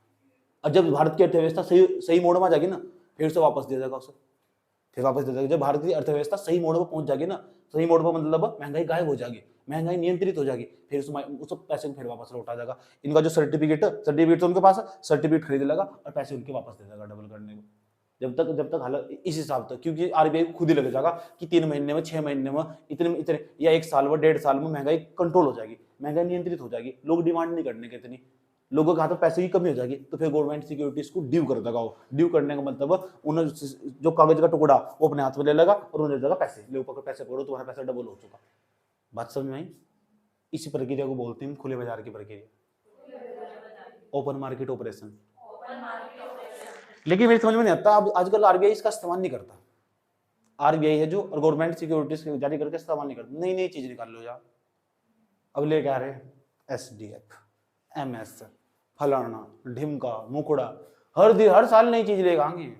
और जब भारत की अर्थव्यवस्था सही मोड़ में आ जाएगी ना, फिर से वापस दे देगा उसे, फिर वापस दे देगा। जब भारत की अर्थव्यवस्था सही मोड़ पर पहुंच जाएगी ना, सही मोड़ पर मतलब महंगाई गायब हो जाएगी, महंगाई नियंत्रित हो जाएगी, फिर उस पैसे को फिर वापस लौटा जाएगा। इनका जो सर्टिफिकेट तो उनके पास है, सर्टिफिकेट खरीद लेगा और पैसे उनके वापस दे देगा डबल करने को। जब तक हालत इस हिसाब तक, क्योंकि आरबीआई को खुद ही लग जाएगा कि 3 महीने में, 6 महीने में, इतने या 1 साल में, 1.5 साल में महंगाई कंट्रोल हो जाएगी, महंगाई नियंत्रित हो जाएगी, लोग डिमांड नहीं करने के इतनी, लोगों के हाथ में पैसे की कमी हो जाएगी, तो फिर गवर्नमेंट सिक्योरिटीज को ड्यू कर देगा। ड्यू करने का मतलब उन्हें जो कागज का टुकड़ा वो अपने हाथ में ले लेगा और उन्हें देगा पैसे, ले ऊपर पैसे पकड़ो, तुम्हारा पैसा डबल हो चुका। बात समझ में आई? इसी प्रक्रिया को बोलते हैं खुले बाजार की प्रक्रिया, ओपन मार्केट ऑपरेशन। लेकिन मेरी समझ में नहीं आता, अब आजकल आरबीआई इसका इस्तेमाल नहीं करता। आरबीआई है जो, और गवर्नमेंट सिक्योरिटीज जारी करके इस्तेमाल नहीं करता। नई नई चीज निकाल लो यार। अब ले क्या रहे, एसडीएफ, एमएस, फलाना ढिमका मुकड़ा, हर साल नई चीज लेकर आएंगे।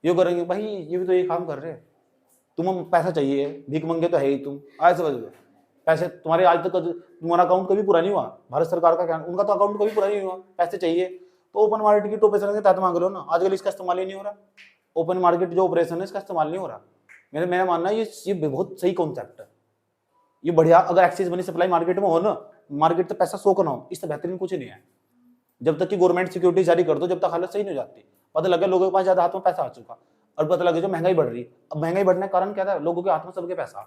ये करेंगे भाई, ये भी तो ये काम कर रहे हैं। तुम पैसा चाहिए, भीख मंगे तो है ही तुम, आज समझ लो। पैसे तुम्हारे आज तक तुम्हारा अकाउंट कभी पूरा नहीं हुआ, भारत सरकार का क्या, उनका तो अकाउंट कभी पूरा नहीं हुआ, पैसे चाहिए तो ओपन मार्केट की ऑपरेशन के तहत मांग लो ना। आजकल इसका इस्तेमाल ही नहीं हो रहा, ओपन मार्केट जो ऑपरेशन है इसका इस्तेमाल नहीं हो रहा। मेरा मानना है ये बहुत सही कॉन्सेप्ट है, ये बढ़िया। अगर एक्सेस मनी सप्लाई मार्केट में हो ना, मार्केट तो पैसा सो ना हो, इससे बेहतरीन कुछ नहीं है। जब तक कि गवर्नमेंट सिक्योरिटी जारी कर दो, जब तक हालत सही नहीं हो जाती। पता लगे लोगों के पास ज्यादा हाथ में पैसा आ चुका, और पता लगे जो महंगाई बढ़ रही। अब महंगाई बढ़ने का कारण क्या था, लोगों के हाथ में सबके पैसा,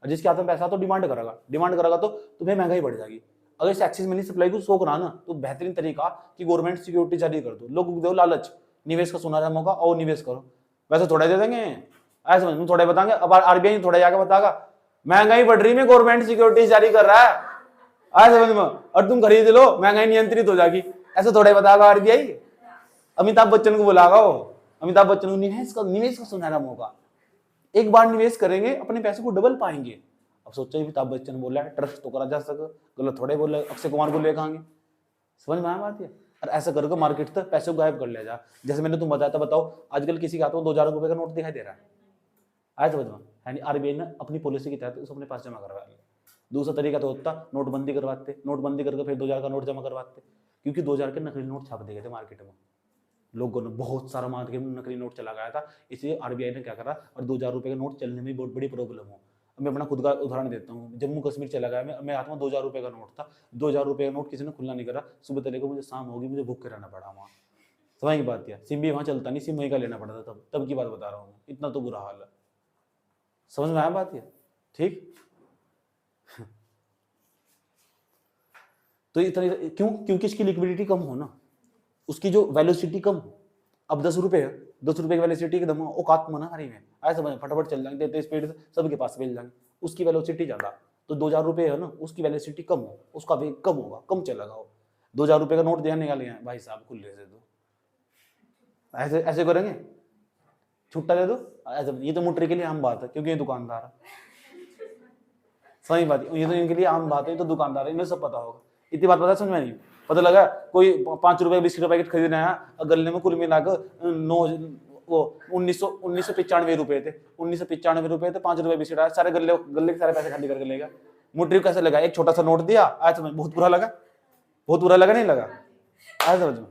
और जिसके हाथ में पैसा तो डिमांड करेगा तो तुम्हें महंगाई बढ़ जाएगी। अगर इस एक्सेस मनी सप्लाई को सोख रहा ना, तो बेहतरीन तरीका कि गवर्नमेंट सिक्योरिटी जारी कर दो, लोगों को दो लालच, निवेश का सुनहरा मौका, और निवेश करो। वैसे थोड़ा दे देंगे, ऐसे समझ थोड़ा बताएंगे। अब आरबीआई थोड़ा जाकर बताएगा महंगाई बढ़ रही में गवर्नमेंट सिक्योरिटी जारी कर रहा है, ऐसे समझ में, और तुम खरीद लो, महंगाई नियंत्रित हो जाएगी, ऐसे थोड़ा बताएगा आरबीआई। अमिताभ बच्चन को बुलागा वो, अमिताभ बच्चन को निवेश का सुनहरा मौका, एक बार निवेश करेंगे अपने पैसे को डबल पाएंगे। अब सोचो अमिताभ बच्चन बोला है, ट्रस्ट तो करा जा सके, गलत थोड़े बोले अक्षय कुमार को लेकर आएंगे। समझ में आया बात है? और ऐसा करके मार्केट तक पैसे को गायब कर लिया जा। जैसे मैंने तुम बताया था, बताओ आजकल किसी के हाथ में 2000 रुपए का नोट दिखाई दे रहा है, आया समझ में? यानी आरबीआई ने अपनी पॉलिसी के तहत उसको अपने पास जमा करवा लिया। दूसरा तरीका तो होता नोटबंदी करवाते, नोटबंदी करके फिर 2000 का नोट जमा करवाते, क्योंकि 2000 के नकली नोट छाप दिए गए थे मार्केट में, लोगों ने बहुत सारा मार्केट में नकली नोट चला गया था। इसलिए आरबीआई ने क्या करा, और 2000 रुपए का नोट चलने में बहुत बड़ी प्रॉब्लम हो। मैं अपना खुद का उदाहरण देता हूँ, जम्मू कश्मीर चला गया मैं, मेरे हाथ में 2000 रुपए का नोट था। 2000 रुपए का नोट किसी ने खुला नहीं करा, सुबह तरीके मुझे शाम होगी, मुझे भूख के रहना पड़ा वहाँ। समझ की बात, है सिम भी वहाँ चलता नहीं, सिम वहीं का लेना पड़ा था। तब की बात बता रहा हूँ, इतना तो बुरा हाल है। समझ में आया बात? है ठीक। तो इतना क्यों? क्योंकि इसकी लिक्विडिटी कम हो ना, उसकी जो वेलोसिटी कम हो। अब 10 रुपए है, 10 रुपए की वेलोसिटी एकदम औकात में ना हरी में, ऐसा समझ, फटाफट चल जाएंगे, तेज स्पीड से सबके पास मिल जाएंगे। उसकी वेलोसिटी ज्यादा, तो 2000 रुपए है ना, उसकी वेलोसिटी कम हो, उसका वेग कम होगा, कम चलेगा वो। 2000 रुपए का नोट देने निकाल गया भाई साहब, खुले से दो, ऐसे ऐसे करेंगे, छुट्टा दे दो ऐसे। ये तो मुट्री के लिए आम बात है, क्योंकि ये दुकानदार है। सही बात है, ये तो इनके लिए आम बात है, ये तो दुकानदार है, इन्हें सब पता होगा। इतनी बात पता समझ में नहीं पता लगा, कोई 5 रुपए बिस्किट का पैकेट खरीदने आया, गले में कुल मिलाकर 1995 रुपए थे, 1995 रुपए थे, 5 रुपए बिस्किट आया, सारे गले के सारे पैसे खाली करके ले गया। मुट्री कैसे लगा, एक छोटा सा नोट दिया, आज समझ बहुत बुरा लगा, बहुत बुरा लगा, नहीं लगा? आज समझ में।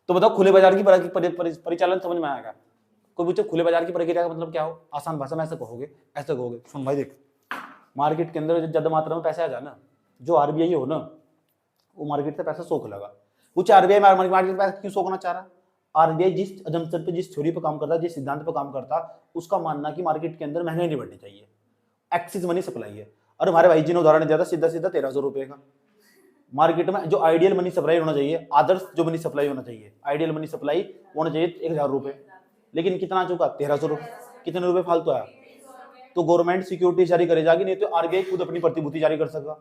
तो बताओ खुले बाजार की परिचालन समझ में आएगा? कोई पूछे खुले बाजार की प्रक्रिया का मतलब क्या हो, आसान भाषा में ऐसे कहोगे। सुन भाई देख, मार्केट के अंदर ज्यादा मात्रा में पैसा आ जाए ना, जो आरबीआई हो ना, वो मार्केट से पैसा सोख लगा। कुछ आरबीआई मार्केट में पैसा क्यों सोखना चाह रहा? आरबीआई जिस अजम्पशन पे, जिस थ्योरी पे काम करता है, जिस सिद्धांत पे काम करता, उसका मानना कि मार्केट के अंदर महंगाई नहीं बढ़नी चाहिए, एक्सेस मनी सप्लाई है। और हमारे भाई जी ने उदाहरण दिया था सीधा 1300 रुपए का। मार्केट में जो आइडियल मनी सप्लाई होना चाहिए, आदर्श जो मनी सप्लाई होना चाहिए, आइडियल मनी सप्लाई होना चाहिए 1000 रुपए, लेकिन कितना आ चुका? 1300 रुपए। कितने रुपए फालतू आया? तो गवर्नमेंट सिक्योरिटी जारी करे जाएगी, नहीं तो आरबीआई खुद अपनी प्रतिभूति जारी कर सकता।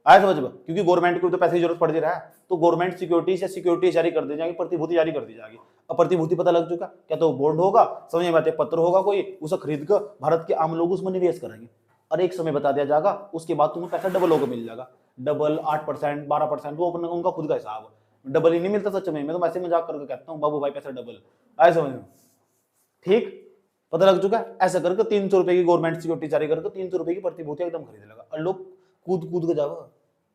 आया समझ में? क्योंकि गवर्नमेंट को तो पैसे की जरूरत पड़ रहा है, तो गवर्नमेंट सिक्योरिटी जारी कर दी जाएगी, प्रतिभूति जारी कर दी जाएगी। अब प्रतिभूति पता लग चुका, क्या तो बॉन्ड होगा, समझ में आते, पत्र होगा कोई, उसे खरीद कर भारत के आम लोग उसमें निवेश करेंगे, और एक समय बता दिया जाएगा, उसके बाद तुम्हें पैसा डबल होकर मिल जाएगा। डबल 8%, 12%, वो अपना उनका खुद का हिसाब, डबल ही नहीं मिलता सच में। मैं तो वैसे मजाक करके कहता हूँ, बाबू भाई पैसा डबल, आए समझ में? ठीक, पता लग चुका है। ऐसा करके 300 रुपए की गवर्नमेंट सिक्योरिटी जारी करके 300 रुपए की प्रतिभूति एकदम खरीद लगा, और लोग कूद के जाओ,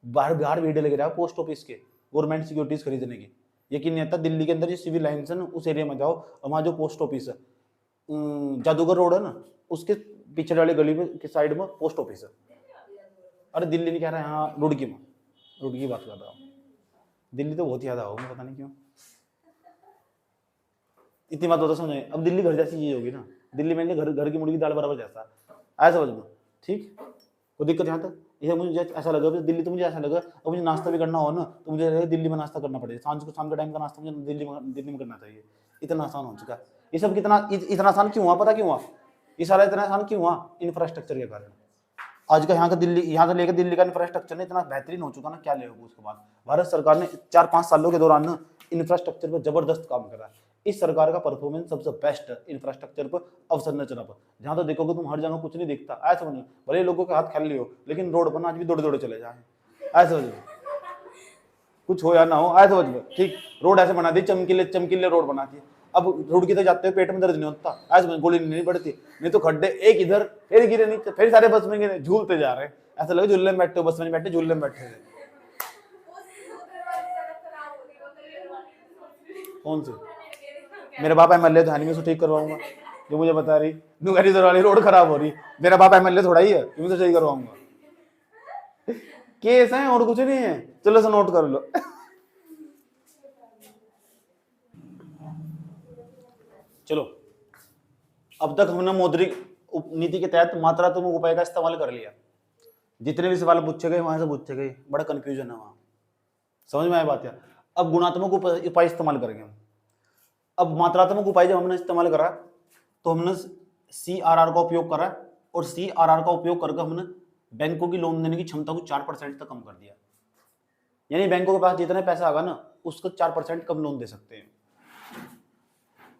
बाहर भीड़ लगे रहा पोस्ट ऑफिस के गवर्नमेंट सिक्योरिटीज खरीदने की। यकीन नहीं आता, दिल्ली के अंदर जो सिविल लाइन्स है ना, उस एरिया में जाओ, वहाँ जो पोस्ट ऑफिस है, जादूगर रोड है ना, उसके पीछे वाली गली में के साइड में पोस्ट ऑफिस है। अरे दिल्ली नहीं कह रहा है, हाँ रुड़की में, रुड़की की बात कर रहा हूँ। दिल्ली तो बहुत याद आओ, पता नहीं क्यों। इतनी बात होता समझे। अब दिल्ली घर जैसी चीज होगी ना, दिल्ली में घर की मुर्गी दाल बराबर जैसा, आया समझ में? ठीक, कोई दिक्कत यहाँ तक? इसे मुझे ऐसा लगा दिल्ली, तो मुझे ऐसा लगा अब मुझे नाश्ता भी करना हो ना तो मुझे दिल्ली में नाश्ता करना पड़ेगा, शाम के टाइम का नाश्ता मुझे दिल्ली में करना चाहिए। इतना आसान हो चुका है ये सब। इतना आसान क्यों हुआ, पता क्यों हुआ ये सारा इतना आसान क्यों हुआ? इंफ्रास्ट्रक्चर के कारण। आज का यहाँ का दिल्ली, यहाँ से लेकर दिल्ली का इंफ्रास्ट्रक्चर ने इतना बेहतरीन हो चुका ना, क्या ले उसके बाद भारत सरकार ने 4-5 सालों के दौरान ना इंफ्रास्ट्रक्चर पर जबरदस्त काम करा है। इस सरकार का परफॉर्मेंस सबसे बेस्ट है इंफ्रास्ट्रक्चर पर, अवसंरचना पर। जहां तो देखोगे तुम हर जगह कुछ नहीं दिखता, ऐसा समझ, भले लोगों के हाथ खाली हो लेकिन रोड पर आज भी दौड़े दौड़े चले जाए, ऐसा समझ, कुछ हो या ना हो, ऐसा समझ। ठीक, रोड ऐसे बना दी, चमकीले चमकीले रोड बना दी। अब रोड की तो जाते हुए पेट में दर्द नहीं होता, ऐसे गोली नहीं पड़ती, नहीं तो खड्डे एक इधर फिर गिरे नीचे, फिर सारे बस में गिरे, झूलते जा रहे हैं, ऐसा लगे झूले में बैठे हो, बस में नहीं बैठे, झूले में बैठे हैं। कौन सी? मेरे बाप एमएलए था नहीं, मैं उसको ठीक करवाऊंगा जो मुझे बता रही नुगरी वाली रोड खराब हो रही, मेरा बाप एमएलए थोड़ा ही है मैं तो सही करवाऊंगा। केस है और कुछ नहीं है, चलो से नोट कर लो। चलो, अब तक हमने मौद्रिक नीति के तहत मात्रात्मक उपाय का इस्तेमाल कर लिया। जितने भी सवाल पूछे गए वहां से पूछे गए, बड़ा कंफ्यूजन है वहां, समझ में आया बात है। अब गुणात्मक उपाय इस्तेमाल करेंगे हम। अब मात्रात्मक उपाय जब हमने इस्तेमाल करा तो हमने CRR का उपयोग करा, और CRR का उपयोग करके हमने बैंकों की लोन देने की क्षमता को 4% तक कम कर दिया। यानी बैंकों के पास जितने पैसा आगा ना उसका 4% कम लोन दे सकते हैं।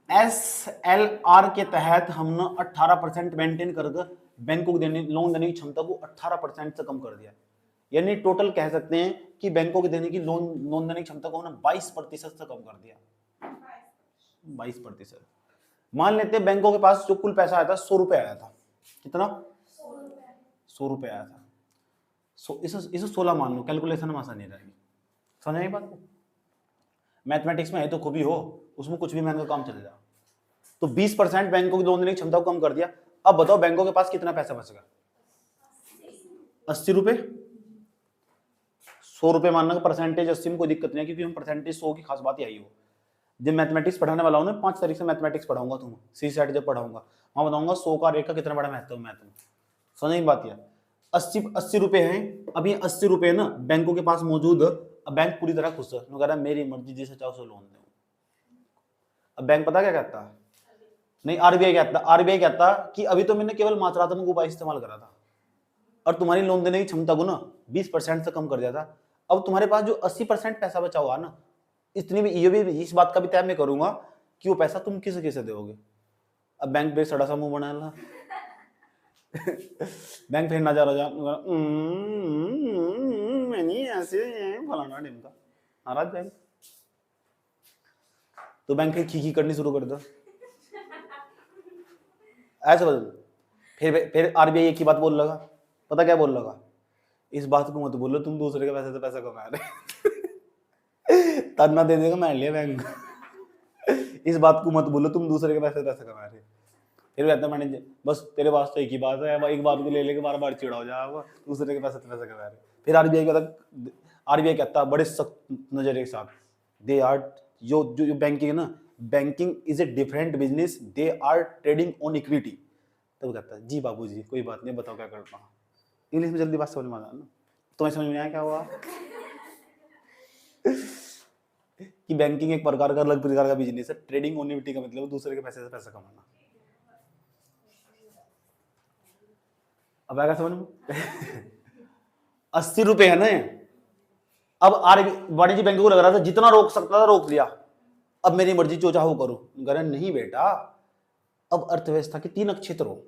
SLR के तहत हमने 18% मेंटेन करके बैंकों को लोन देने की क्षमता को 18% से कम कर दिया। यानी टोटल कह सकते हैं कि बैंकों के देने की लोन देने की क्षमता को हमने 22% से कम कर दिया। 22%। मान लेते हैं बैंकों के पास जो कुल पैसा आया था 100 रुपए आया था। कितना? 100 रुपए आया था। इसे 16 मान लो, कैलकुलेशन में आसानी रहेगी। समझ आई बात को? मैथमेटिक्स में है तो खूबी हो, उसमें कुछ भी मान का काम चलेगा। तो 20% बैंकों की लोन देने की क्षमता को कम कर दिया। अब बताओ बैंकों के पास कितना पैसा बचेगा? 80 रुपए। 100 रुपए मानने का परसेंटेज 80 में कोई दिक्कत नहीं है, क्योंकि हम परसेंटेज 100 की खास बात यही हो। जब मैथमेटिक्स पढ़ाने वाला हूँ ना, 5 तारीख से मैथमेटिक्स पढ़ाऊंगा, तुम CSET जब पढ़ाऊंगा वहां बताऊंगा 100 का रेट का कितना बड़ा महत्व है मैथ में। समझ में बात है? 80 रुपए हैं। अब ये 80 रुपए ना बैंकों के पास मौजूद है। अब बैंक पूरी तरह खुश है, कह रहा है मेरी मर्जी जिसे चाहो उसे लोन दो। अब बैंक पता क्या कहता है? नहीं, आरबीआई कहता कि अभी तो मैंने केवल मात्रात्मक उपाय इस्तेमाल करा था और तुम्हारी लोन देने की क्षमता को ना 20% से कम कर दिया था। अब तुम्हारे पास जो 80% पैसा बचा हुआ ना, इतनी भी ये भी इस बात का भी तय मैं करूंगा कि वो पैसा तुम किसे किसे दोगे। अब बैंक पे सड़ा सा मुंह बना ला बैंक फिर ना जा रहा नहीं ऐसे फलाना ढिमका नाराज बैंक, तो बैंक खी करनी शुरू कर दो ऐसे बदल। फिर आरबीआई एक ही बात बोल लगा, पता क्या बोल लगा? इस बात को मत बोलो तुम दूसरे के पैसे से पैसा कमा रहे ताना दे देगा मैं लिया बैंक इस बात को मत बोलो तुम दूसरे के पैसे से पैसा कमा रहे। फिर कहता मैनेजर बस तेरे पास तो एक ही बात है, एक बात को ले लेके बार बार चिड़ा हो जाएगा, दूसरे के पैसे से पैसा कमा रहे। फिर आरबीआई कहता बड़े सख्त नजरिए के साथ, दे आर जो बैंकिंग है ना, banking is a different business, they are trading on equity. तब कहता है जी बाबू जी कोई बात नहीं, बताओ क्या करता हूँ। इंग्लिश में जल्दी बात समझ में आ ना, तुम्हें समझ में आया क्या हुआ कि बैंकिंग एक प्रकार का अलग प्रकार का बिजनेस है। ट्रेडिंग ऑन इक्विटी का मतलब दूसरे के पैसे से पैसा कमाना। अब आएगा समझ में 80 रुपए है ना। अब वाणिज्य बैंक को लग रहा था जितना रोक सकता था रोक लिया, अब मेरी मर्जी जो चाहो करो। नहीं बेटा, अब अर्थव्यवस्था के 3 क्षेत्र हो।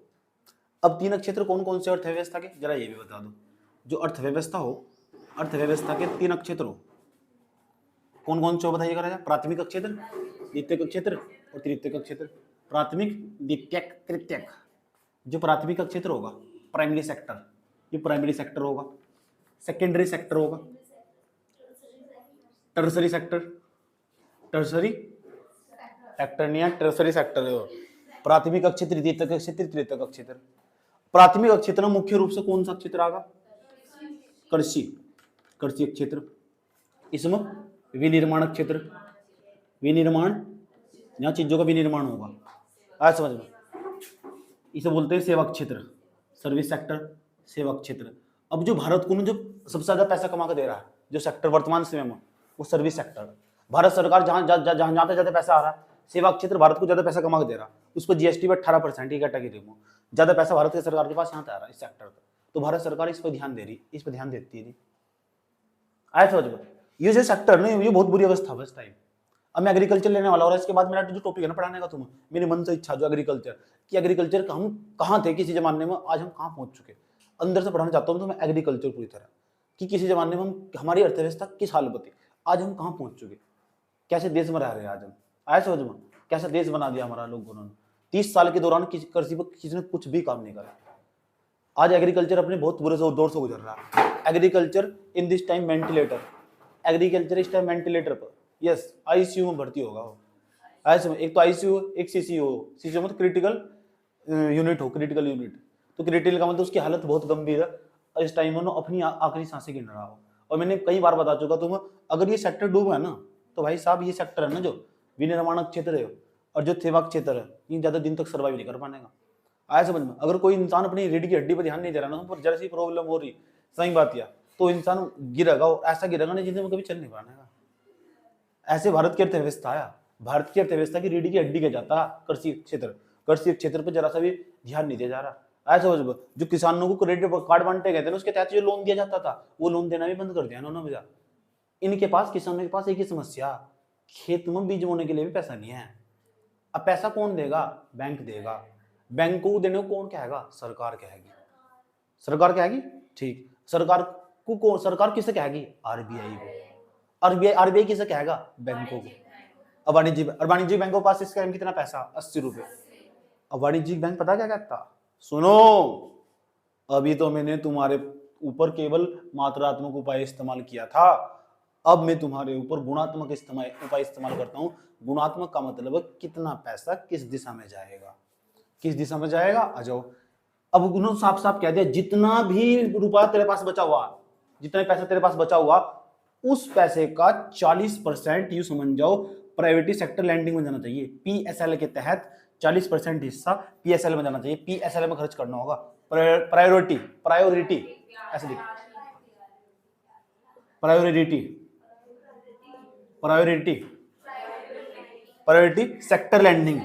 अब 3 क्षेत्र कौन कौन से अर्थव्यवस्था के, जरा ये भी बता दो। जो अर्थव्यवस्था हो, अर्थव्यवस्था के 3 क्षेत्र हो, कौन कौन से बताइएगा राजा? प्राथमिक क्षेत्र, द्वितीयक क्षेत्र और तृतीयक क्षेत्र। प्राथमिक, द्वितीयक, तृतीयक। जो प्राथमिक क्षेत्र होगा प्राइमरी सेक्टर, ये प्राइमरी सेक्टर होगा। सेकेंडरी सेक्टर होगा टर्सरी सेक्टर, टर्सरी सेक्टर नहीं है, टर्सरी सेक्टर है। प्राथमिक क्षेत्र, द्वितीयक क्षेत्र, तृतीयक क्षेत्र। प्राथमिक क्षेत्र में मुख्य रूप से कौन सा क्षेत्र आगा? कृषि, कृषि क्षेत्र। इसमें विनिर्माण क्षेत्र, विनिर्माण, यहाँ चीजों का विनिर्माण होगा, आज समझ में। इसे बोलते हैं सेवा क्षेत्र, सर्विस सेक्टर, सेवा क्षेत्र। अब जो भारत को जो सबसे ज्यादा पैसा कमा के दे रहा है जो सेक्टर वर्तमान समय में, वो सर्विस सेक्टर। भारत सरकार जहां जहां ज्यादा पैसा आ रहा है, सेवा क्षेत्र भारत को ज्यादा पैसा कमा के दे रहा है, उस पर जीएसटी में 18% की कैटेगरी में ज्यादा पैसा भारत की सरकार के पास यहाँ पे आ रहा है इस सेक्टर पर। तो भारत सरकार इस पर ध्यान दे रही, इस पर ध्यान देती है। आया समझ में? ये जो सेक्टर नहीं, ये बहुत बुरी अवस्था है इस टाइम। अब मैं एग्रीकल्चर लेने वाला और इसके बाद मेरा जो टॉपिक है ना पढ़ाने का तुम्हें, मेरे मन से इच्छा जो एग्रीकल्चर कि एग्रीकल्चर का हम कहाँ थे किसी जमाने में, आज हम कहाँ पहुंच चुके, अंदर से पढ़ाना चाहता हूँ तो मैं एग्रीकल्चर पूरी तरह कि किसी जमाने में हम हमारी अर्थव्यवस्था किस हाल में थी, आज हम कहाँ पहुंच चुके, कैसे देश में रह रहे हैं आज हम। आया समझ में? कैसा देश बना दिया हमारा लोगों ने। 30 साल के दौरान कृषि पर किसी ने कुछ भी काम नहीं करा। आज एग्रीकल्चर अपने बहुत बुरे दौर से गुजर रहा है। Agriculture in this time ventilator, agriculture इस टाइम वेंटिलेटर पर, यस आईसीयू में भर्ती होगा वो। ऐसे में एक तो आईसीयू, एक सीसीयू। सीसीयू मतलब क्रिटिकल यूनिट हो, क्रिटिकल यूनिट। तो क्रिटिकल का मतलब उसकी हालत बहुत गंभीर है और इस टाइम में अपनी आखिरी सांसें गिन रहा हो। और मैंने कई बार बता चुका तुम्हें, अगर ये सेक्टर डूब है ना तो भाई साहब ये सेक्टर है ना जो विनिर्माण क्षेत्र है और जो सेवा क्षेत्र है, ये ज्यादा दिन तक सर्वाइव नहीं कर पाएगा। आया समझ में? अगर कोई इंसान अपनी रीढ़ की हड्डी पर ध्यान नहीं दे रहा ना, तो जरा सी प्रॉब्लम हो रही, सही बात यह, तो इंसान गिरेगा और ऐसा गिरेगा ना जिसमें कभी चल नहीं पाएगा। ऐसे भारत की अर्थव्यवस्था आया, भारत की अर्थव्यवस्था की रीढ़ की हड्डी के जाता कृषि क्षेत्र। कृषि क्षेत्र पर जरा सा भी ध्यान नहीं दिया जा रहा। ऐसा समझ, जो किसानों को क्रेडिट कार्ड बांटे गए थे ना, उसके तहत जो लोन दिया जाता था, वो लोन देना भी बंद कर दिया उन्होंने। इनके पास, किसानों के पास एक ही समस्या, खेत में बीज बोने के लिए भी पैसा नहीं है। अब पैसा कौन देगा? बैंक देगा। बैंक को देने को कौन कहेगा? सरकार कहेगी। सरकार कहेगी, ठीक। सरकार को कौन, सरकार किसे कहेगी? आरबीआई को। आरबीआई किसे कहेगा? बैंकों को। अब वाणिज्यिक बैंकों के पास इसका कितना पैसा? 80 रुपए। अब वाणिज्यिक बैंक पता क्या कहता? सुनो, अभी तो मैंने तुम्हारे ऊपर केवल मात्रात्मक उपाय इस्तेमाल किया था, अब मैं तुम्हारे ऊपर गुणात्मक उपाय इस्तेमाल करता हूं। गुणात्मक का मतलब कितना पैसा किस दिशा में जाएगा, किस दिशा में जाएगा। आ जाओ, अब उन्होंने साफ साफ कह दिया, जितना भी रुपया तेरे पास बचा हुआ, जितना पैसा तेरे पास बचा हुआ, उस पैसे का 40% यू समझ जाओ प्राइवेट सेक्टर लैंडिंग में जाना चाहिए। पीएसएल के तहत 40% हिस्सा पीएसएल में जाना चाहिए। पीएसएल में खर्च करना होगा। प्रायोरिटी ऐसे लिख, priority sector lending,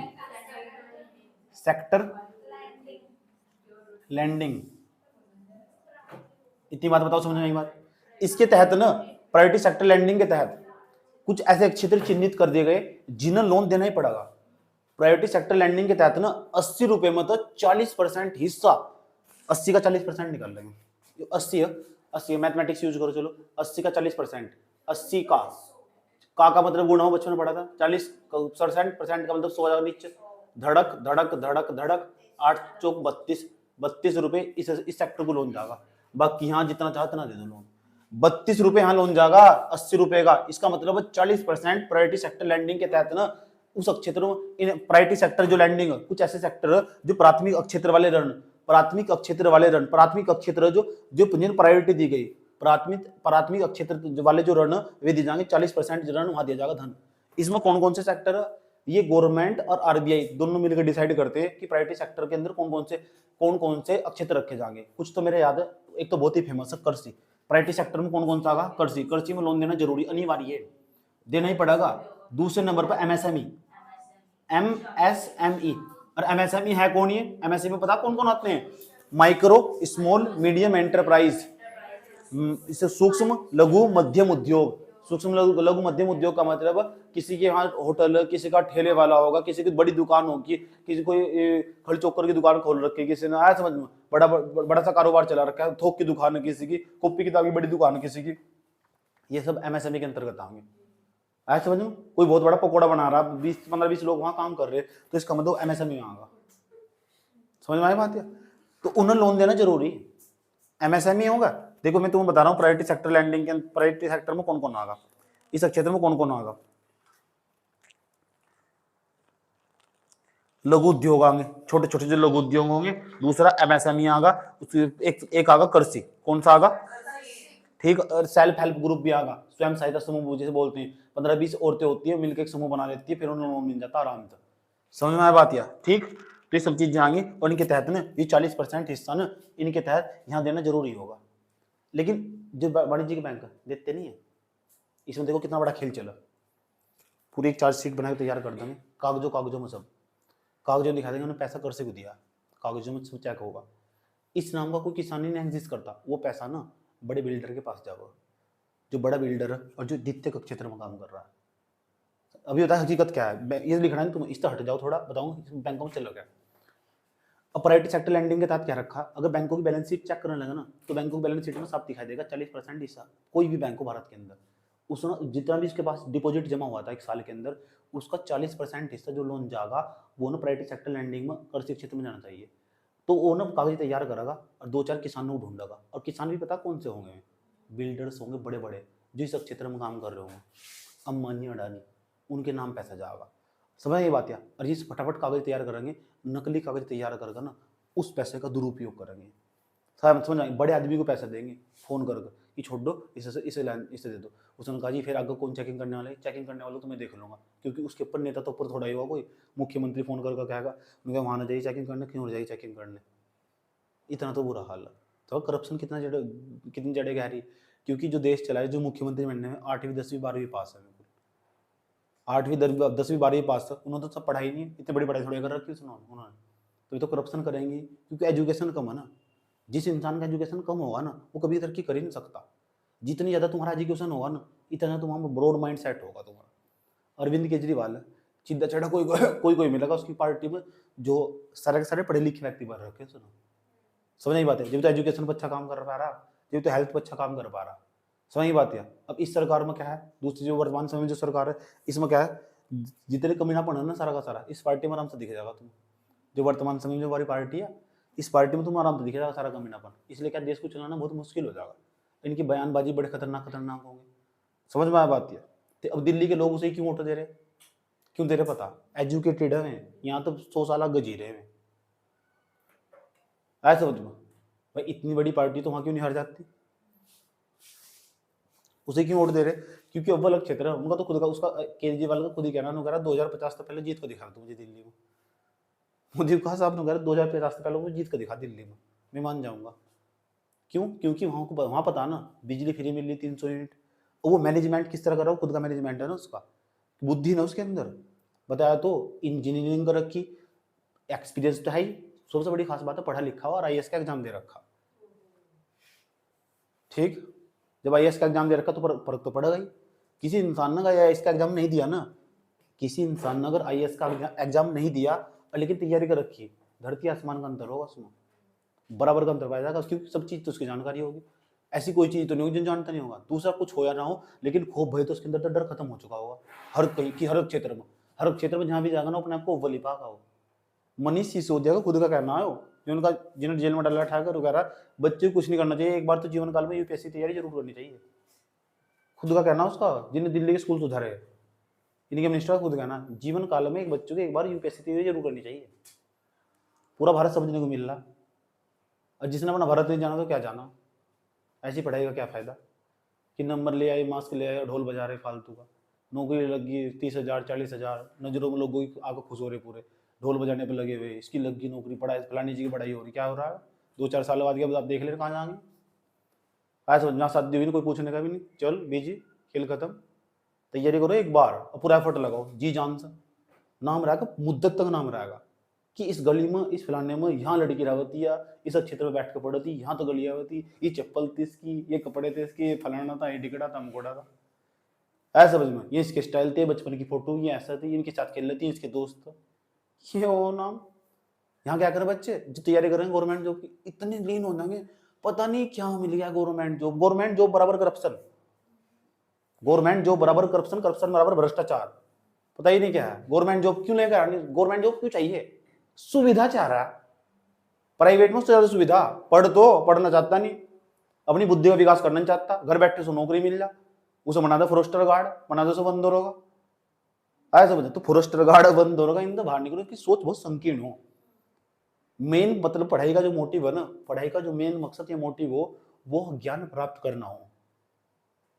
sector lending. इतनी बात बताओ, समझ में आई बात? इसके तहत ना, प्रायोरिटी सेक्टर लैंडिंग के तहत कुछ ऐसे क्षेत्र चिन्हित कर दिए गए जिन्हें लोन देना ही पड़ेगा। प्रायोरिटी सेक्टर लैंडिंग के तहत ना 80 रुपए में तो 40% हिस्सा, 80 का 40% निकाल लेंगे। 80 मैथमेटिक्स यूज करो, चलो 80 का 40%, 80 का मतलब गुणा हो, बचपन में पढ़ा था। 40% का मतलब 100 नीचे, धड़क धड़क धड़क धड़क 8 चौक 32 रुपए इस सेक्टर को लोन जाएगा। बाकी यहाँ जितना चाहो उतना दे दो लोन। 32 रुपए यहाँ लोन जाएगा 80 रुपए का। इसका मतलब 40% प्रायोरिटी सेक्टर लैंडिंग के तहत ना उस क्षेत्र में, प्रायोरिटी सेक्टर जो लैंडिंग, कुछ ऐसे सेक्टर जो प्राथमिक क्षेत्र वाले ऋण, प्राथमिक क्षेत्र जो प्रायोरिटी दी गई, प्राथमिक क्षेत्र वाले जो ऋण वे दिए जाएंगे। 40% ऋण वहां दिया जाएगा धन। इसमें कौन कौन से सेक्टर है? ये गवर्नमेंट और आरबीआई दोनों मिलकर डिसाइड करते हैं कि प्रायोरिटी सेक्टर के अंदर कौन कौन से क्षेत्र रखे जाएंगे। कुछ तो मेरे याद है, एक तो बहुत ही फेमस है कृषि। प्रायोरिटी सेक्टर में कौन कौन सा आगा? कृषि। कृषि में लोन देना जरूरी, अनिवार्य है, देना ही पड़ेगा। दूसरे नंबर पर एमएसएमई, और एमएसएमई है कौन? ये एमएसएमई पता कौन कौन आते हैं? माइक्रो स्मॉल मीडियम एंटरप्राइज, इसे सूक्ष्म लघु मध्यम उद्योग। सूक्ष्म लघु मध्यम उद्योग का मतलब किसी के यहाँ होटल, किसी का ठेले वाला होगा, किसी की बड़ी दुकान होगी, किसी कोई खड़ी चौकर की दुकान खोल रखी है, किसी ने आया समझ में बड़ा सा कारोबार चला रखा है, थोक की दुकान है किसी की, कॉपी किताब की बड़ी दुकान है किसी की, ये सब एमएसएमई के अंतर्गत आएंगे। आया समझ में? कोई बहुत बड़ा पकौड़ा बना रहा है, 15-20 लोग वहां काम कर रहे हैं, तो इसका मतलब एमएसएमई में आएगा। समझ में आई बात है? तो उन्हें लोन देना जरूरी है। एमएसएमई होगा। देखो मैं तुम्हें बता रहा हूँ प्रायोरिटी सेक्टर लैंडिंग के, प्रायोरिटी सेक्टर में कौन कौन आएगा, इस क्षेत्र में कौन कौन आएगा? लघु उद्योग आएंगे, छोटे छोटे जो लघु उद्योग होंगे। दूसरा एमएसएमई आएगा, एक आएगा कृषि। कौन सा आएगा? ठीक। और सेल्फ हेल्प ग्रुप भी आएगा, स्वयं सहायता समूह जैसे बोलते हैं। 15-20 औरतें होती है, मिलकर एक समूह बना लेती है, फिर उन्हें लोन मिल जाता है आराम से। समझ में आया बात? या ठीक। तो ये सब चीजें आएंगी और इनके तहत ना ये 40% हिस्सा ना इनके तहत यहाँ देना जरूरी होगा। लेकिन जो वाणिज्यिक बैंक देते नहीं है। इसमें देखो कितना बड़ा खेल चला, पूरी एक चार्जशीट बना के तैयार कर देंगे, कागजों में सब कागजों दिखा देंगे, उन्होंने पैसा कर से को दिया, कागजों में सब चेक होगा। इस नाम का कोई किसान ही नहीं एग्जिस्ट करता। वो पैसा ना बड़े बिल्डर के पास जाओगे, जो बड़ा बिल्डर है और जो द्वितीय क्षेत्र में काम कर रहा है। अभी होता है हकीकत क्या है, ये लिखना है, तुम इस तरह हट जाओ थोड़ा, बताऊँ बैंकों में चलो क्या। अब प्राइवेट सेक्टर लैंडिंग के तहत क्या रखा, अगर बैंकों की बैलेंस शीट चेक करने लगे ना, तो बैंकों की बैलेंस शीट में साफ दिखाई देगा 40% हिस्सा कोई भी बैंक हो भारत के अंदर, उसने जितना भी उसके पास डिपॉजिट जमा हुआ था एक साल के अंदर, उसका 40% हिस्सा जो लोन जाएगा वो ना प्राइवेट सेक्टर लैंडिंग में कृषि क्षेत्र में जाना चाहिए। तो वो ना कागज तैयार करेगा और 2-4 किसानों को ढूंढेगा, और किसान भी पता कौन से होंगे, बिल्डर्स होंगे बड़े बड़े जो इस क्षेत्र में काम कर रहे होंगे, अंबानी अडानी, उनके नाम पैसा जाएगा। समझ ये बात यार। और ये फटाफट कागज तैयार करेंगे, नकली कागज तैयार करके ना उस पैसे का दुरुपयोग करेंगे। समझ आए, बड़े आदमी को पैसा देंगे फोन करके कि छोड़ दो, इसे दे दो। उसने कहा जी फिर आगे कौन चेकिंग करने वाले, चेकिंग करने वालों तो मैं देख लूंगा, क्योंकि उसके ऊपर नेता तो ऊपर थोड़ा ही होगा, कोई मुख्यमंत्री फोन करके कहेगा उनका वहाँ ना जाइए चेकिंग करने, क्यों हो जाइए चेकिंग करने। इतना तो बुरा हाल है। तो करप्शन कितनी जड़े गहरी, क्योंकि जो देश चलाए, जो मुख्यमंत्री बनने में 8वीं 10वीं 12वीं पास है, 8वीं 10वीं 12वीं पास है, उन्होंने तो सब पढ़ाई नहीं है, इतनी बड़ी पढ़ाई थोड़ी कर रखी उन्होंने। तो ये तो करप्शन करेंगे, क्योंकि एजुकेशन कम है ना। जिस इंसान का एजुकेशन कम होगा ना वो कभी तरक्की कर ही नहीं सकता। जितनी ज़्यादा तुम्हारा एजुकेशन होगा ना, इतना तुम्हारा ब्रॉड माइंड सेट होगा तुम्हारा। अरविंद केजरीवाल है, सीधा चढ़ा कोई मिलेगा उसकी पार्टी में जो सारे पढ़े लिखे व्यक्ति बन रखे। सुनो, समझ नहीं बात है, जब तो एजुकेशन पर अच्छा काम कर पा रहा, जब तो हेल्थ पर अच्छा काम कर पा रहा। समझ नहीं बात है। अब इस सरकार में क्या है, दूसरी जो वर्तमान समय में जो सरकार है, इसमें क्या है, जितने कमीनापन है ना सारा का सारा इस पार्टी में आराम से दिख जाएगा तुम्हें। जो वर्तमान समय में जो हमारी पार्टी है, इस पार्टी में तुम आराम से दिख जाएगा सारा कमीनापन। इसलिए क्या देश को चलाना बहुत मुश्किल हो जाएगा, इनकी बयानबाजी बड़े खतरनाक होंगे। समझ में आया बात है। तो अब दिल्ली के लोग उसे क्यों वोट दे रहे, क्यों दे रहे पता, एजुकेटेड है, यहाँ तो 100 साल गजीरे हैं। ऐसा समझ में भाई, इतनी बड़ी पार्टी तो वहां क्यों नहीं हार जाती, उसे क्यों वोट दे रहे, क्योंकि अव्वल क्षेत्र है उनका। तो खुद का उसका केजरीवाल का खुद ही कहना है, 2050 से पहले जीत को दिखा दो मुझे दिल्ली में। मुझे कहा साहब ने 2050 से पहले मुझे जीत को दिखा दिल्ली में, मैं मान जाऊंगा। क्यों, क्योंकि वहां पता ना बिजली फ्री मिल रही 300 यूनिट। वो मैनेजमेंट किस तरह कर रहा हो, खुद का मैनेजमेंट है ना, उसका बुद्धि ना उसके अंदर। बताया तो इंजीनियरिंग कर रखी, एक्सपीरियंस तो है ही, सबसे बड़ी खास बात है पढ़ा लिखा और आईएएस का एग्जाम दे रखा। ठीक, जब आईएएस का एग्जाम दे रखा तो फर्क तो पड़ेगा ही। किसी इंसान ने आईएएस का एग्जाम नहीं दिया ना, किसी इंसान ने अगर आईएएस का एग्जाम नहीं दिया लेकिन तैयारी कर रखी, धरती आसमान का अंतर होगा उसमें, बराबर का अंतर पाया जाएगा, क्योंकि सब चीज तो उसकी जानकारी होगी। ऐसी कोई चीज तो नहीं होगी जो जानता नहीं होगा। दूसरा कुछ हो या ना हो, लेकिन खौफ भय तो उसके अंदर तो डर खत्म हो चुका होगा हर कहीं की, हर क्षेत्र में जहां भी जाएगा ना अपने आप को अव्वल ही पागा हो। मनीष सिसोदिया का खुद का कहना है, जिन्होंने जेल में डाला ठाकर वगैरह, बच्चे को कुछ नहीं करना चाहिए, एक बार तो जीवन काल में यूपीएससी तैयारी जरूर करनी चाहिए। खुद का कहना उसका, जिन्हें दिल्ली के स्कूल सुधारे, इनके मिनिस्टर का खुद कहना, जीवन काल में एक बच्चों को एक बार यूपीएससी तैयारी जरूर करनी चाहिए। पूरा भारत समझने को मिल रहा, और जिसने अपना भारत नहीं जाना तो क्या जाना, ऐसी पढ़ाई का क्या फायदा कि नंबर ले आए, मास्क ले आए, ढोल बजा रहे फालतू का, नौकरी लगी 30,000 40,000, नजरों में लोगों की आगे खुश हो रहे, पूरे ढोल बजाने पर लगे हुए, इसकी लगी नौकरी, पढ़ाई फलानी जी की पढ़ाई हो रही, क्या हो रहा है, 2-4 साल बाद आप देख ले कहाँ जाएंगे। ऐसा ना शादी हुई, कोई पूछने का भी नहीं, चल बीजी खेल खत्म, तैयारी करो एक बार और पूरा एफर्ट लगाओ जी जान से, नाम रहेगा मुद्दत तक, नाम रहेगा कि इस गली में, इस फलाने में, यहाँ लड़की रहती है, इस क्षेत्र में बैठ कर पढ़ती, यहाँ तो गलियाँ होती, ये चप्पल थी इसकी, ये कपड़े थे इसके, ये फलाना था, ये टिकटा था, मुकोड़ा था, ऐसा समझ में, ये इसके स्टाइल थे, बचपन की फोटो, ये ऐसा थी, इनके साथ खेल लेती है, इसके दोस्त, ये वो नाम। यहाँ क्या करें बच्चे जो तैयारी करेंगे गवर्नमेंट जॉब की, इतने लीन हो जाएंगे, पता नहीं क्या मिल गया गवर्नमेंट जॉब बराबर करप्शन, गवर्नमेंट जॉब बराबर करप्शन, करप्शन बराबर भ्रष्टाचार, पता ही नहीं क्या है। गवर्नमेंट जॉब क्यों लेकर, गवर्नमेंट जॉब क्यों चाहिए, सुविधा चाह रहा है, प्राइवेट में ज्यादा सुविधा, पढ़ना चाहता नहीं, अपनी बुद्धि का विकास करना नहीं चाहता, घर बैठे से नौकरी मिल जाए, उसे बना दो फॉरेस्टर गार्ड, बना दो बंद होगा, ऐसा बता तो फॉरेस्टर गार्ड बंद होगा, इन बाहर निकलो की सोच बहुत संकीर्ण हो। मेन मतलब पढ़ाई का जो मोटिव है ना, पढ़ाई का जो मेन मकसद या मोटिव हो, वो ज्ञान प्राप्त करना हो।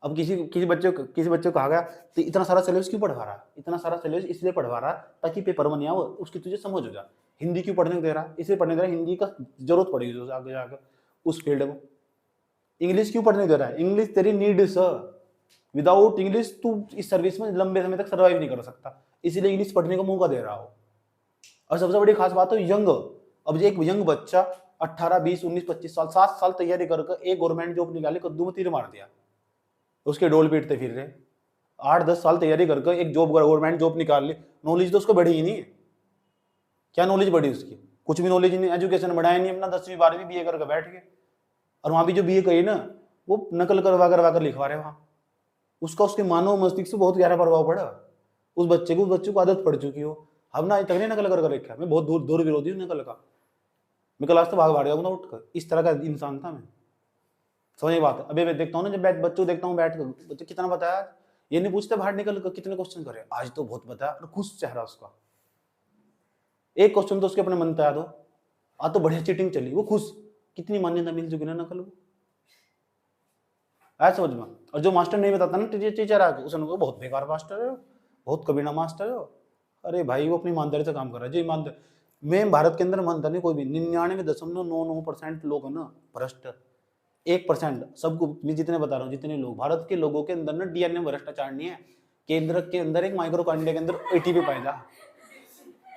अब किसी बच्चे को कहा गया तो इतना सारा सिलेबस क्यों पढ़वा रहा है, इतना सारा सिलेबस इसलिए पढ़वा रहा ताकि पेपर में नहीं आओ, उसकी तुझे समझ हो जाए। हिंदी क्यों पढ़ने दे रहा, इसलिए पढ़ने दे रहा, हिंदी का जरूरत पड़ेगी आगे जाकर उस फील्ड में। इंग्लिश क्यों पढ़ने दे रहा है? इंग्लिश तेरी नीड है। विदाउट इंग्लिश तू इस सर्विस में लंबे समय तक सर्वाइव नहीं कर सकता, इसीलिए इंग्लिश पढ़ने का मौका दे रहा हो। और सबसे बड़ी खास बात है यंग, अब एक यंग बच्चा 18, 20, 19, 25 साल 7 साल तैयारी करके एक गवर्नमेंट जॉब निकाली, कद्दू में तीर मार दिया, उसके डोल पीटते फिर रहे। 8-10 साल तैयारी करके एक जॉब गवर्नमेंट जॉब निकाल ली, नॉलेज तो उसको बढ़ी ही नहीं है। क्या नॉलेज बढ़ी उसकी? कुछ भी नॉलेज नहीं, एजुकेशन बढ़ाया नहीं, अपना 10वीं 12वीं बीए करके बैठ गए। और वहां भी जो बीए कही ना वो नकल करवा करवा कर लिखवा रहे वहां, उसका उसके मानव मस्तिष्क से बहुत गहरा प्रभाव पड़ा। उस बच्चे को आदत पड़ चुकी हो। हम ना तक नहीं नकल कर रखा, मैं बहुत दूर विरोधी हूँ नकल का। मैं क्लास तो भाग जाऊंगा उठकर, इस तरह का इंसान था मैं। समझ बात है? अभी मैं देखता हूँ ना, जब बच्चों देखता हूँ बैठ कर, बच्चे कितना बताया, ये नहीं पूछते बाहर निकल कर कितने क्वेश्चन करे, आज तो बहुत बताया, और खुश चेहरा उसका। एक क्वेश्चन तो उसके अपने मन तैयार हो, आज तो बढ़िया चीटिंग चली, वो खुश, कितनी मान्यता मिल चुकी ना नकल को। आया समझ में? और जो मास्टर नहीं बताता ना टीचर आके, उसने बहुत बेकार मास्टर है, बहुत कमीना मास्टर है। अरे भाई वो अपनी ईमानदारी से काम कर रहा है। जो ईमानदार, मैं भारत के अंदर मानता नहीं कोई भी, 99.99% लोग है ना भ्रष्ट, 1% सबको, मैं जितने बता रहा हूँ जितने लोग, भारत के लोगों के अंदर ना डीएनए भ्रष्टाचार नहीं है। केंद्र के अंदर एक माइक्रोकांडिया के अंदर एटीपी पाया जा,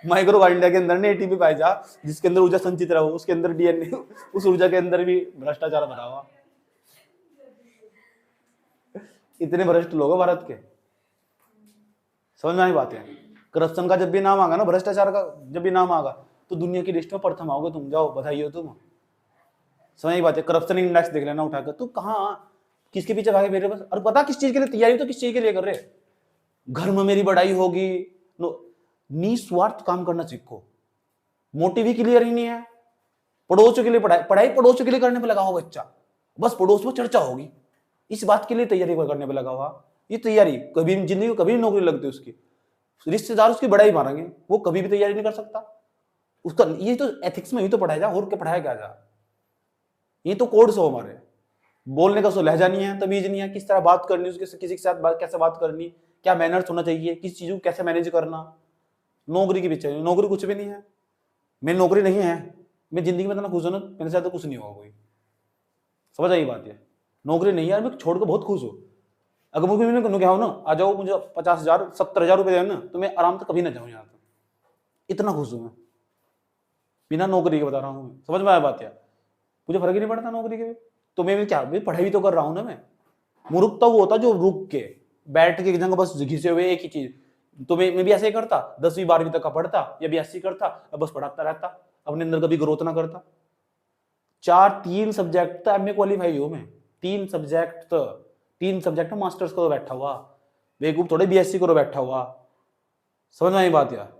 माइक्रोकांडिया के अंदर ने एटीपी पाया जा, जिसके अंदर ऊर्जा संचित रहा, उसके अंदर डीएनए, उस ऊर्जा के अंदर भी भ्रष्टाचार भरा हुआ। इतने भ्रष्ट लोग हैं भारत के। समझ में आई बात है? करप्शन का जब भी नाम आगा ना, भ्रष्टाचार का जब भी नाम आगा, तो दुनिया की लिस्ट में प्रथम आओगे तुम, जाओ बधाई हो तुम। समझ आई बात है? करप्शन इंडेक्स देख लेना उठाकर, तू कहाँ किसके पीछे भागे मेरे पास, और पता किस चीज के लिए तैयारी, तो किस चीज के लिए कर रहे? घर में मेरी बढ़ाई होगी, निस्वार्थ काम करना सीखो। मोटिव ही क्लियर ही नहीं है। पड़ोसियों के लिए पढ़ाई पड़ोसियों के लिए करने पे लगा हो बच्चा, बस पड़ोस में चर्चा होगी, इस बात के लिए तैयारी करने पे लगा हुआ। ये तैयारी कभी जिंदगी में कभी नौकरी लगती उसकी, रिश्तेदार उसकी बड़ाई मारेंगे, वो कभी भी तैयारी नहीं कर सकता उसका। ये तो एथिक्स में ही तो पढ़ाया जा, और क्या पढ़ाया क्या जा? ये तो कोड्स हो हमारे, बोलने का लहजा नहीं है, तमीज नहीं है, किस तरह बात करनी, उसके किसी के साथ कैसे बात करनी, क्या मैनर्स होना चाहिए, किस चीज को कैसे मैनेज करना। नौकरी के पीछे, नौकरी कुछ भी नहीं है। मेरी नौकरी नहीं है, मैं जिंदगी में इतना खुश हूं ना, मेरे साथ तो कुछ नहीं होगा कोई। समझ आई बात है? नौकरी नहीं यार, मैं छोड़ कर बहुत खुश हूँ। अगर मुझे मैंने क्या हो ना, आ जाओ मुझे 50,000 70,000 रुपए देना, तो मैं आराम से कभी ना जाऊँ यहाँ तक, इतना खुश हूँ मैं, बिना नौकरी के बता रहा हूँ। समझ में आया बात? यार मुझे फर्क ही नहीं पड़ता नौकरी के, तो मैं क्या, मैं पढ़ाई भी तो कर रहा हूँ ना। मैं मूर्ख तो वो होता जो रुक के बैठ के जगह बस घिसे हुए एक ही चीज, तो मैं भी ऐसे ही करता, 10वीं 12वीं तक का पढ़ता या भी ऐसे ही करता, बस पढ़ाता रहता, अपने अंदर कभी ग्रोथ ना करता। 3 सब्जेक्ट एमए क्वालिफाई हो मैं, 3 सब्जेक्ट मास्टर्स करो बैठा हुआ, बेवकूफ थोड़े बीएससी करो बैठा हुआ। समझ में आई बात? यार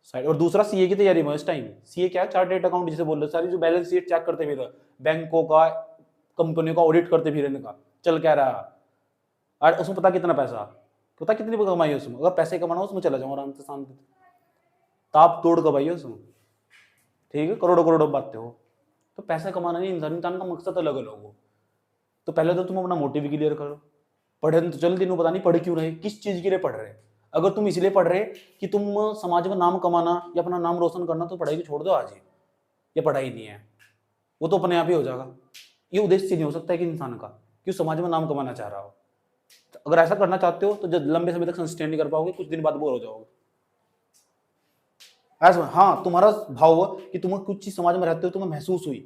साइड, और दूसरा सीए की तैयारी में इस टाइम। सीए क्या है? चार्टेड अकाउंट जिसे बोल रहे, सारी जो बैलेंस शीट चेक करते फिर, बैंकों का, कंपनियों का ऑडिट करते फिर, इनका चल क्या रहा, और उसमें पता कितना पैसा, पता कितनी कमाई है उसमें। अगर पैसे कमाना उसमें चला जाऊँ आराम से शांति, ताप तोड़ कमाई है उसमें, ठीक है, करोड़ों करोड़ों बातें हो। तो पैसा कमाना नहीं, इंसान का मकसद अलग अलग हो। तो पहले तो तुम अपना मोटिव क्लियर करो। पढ़े तो चल, तीनों पता नहीं पढ़ क्यों रहे, किस चीज के लिए पढ़ रहे। अगर तुम इसलिए पढ़ रहे कि तुम समाज में नाम कमाना या अपना नाम रोशन करना, तो पढ़ाई को छोड़ दो आज ही, ये पढ़ाई नहीं है, वो तो अपने आप ही हो जाएगा। ये उद्देश्य नहीं हो सकता है कि इंसान का कि समाज में नाम कमाना चाह रहा हो। तो अगर ऐसा करना चाहते हो तो जब लंबे समय तक सस्टेन नहीं कर पाओगे, कुछ दिन बाद बोर हो जाओगे। ऐसा हाँ, तुम्हारा भाव हो कि तुम कुछ चीज समाज में रहते हो, तुम्हें महसूस हुई,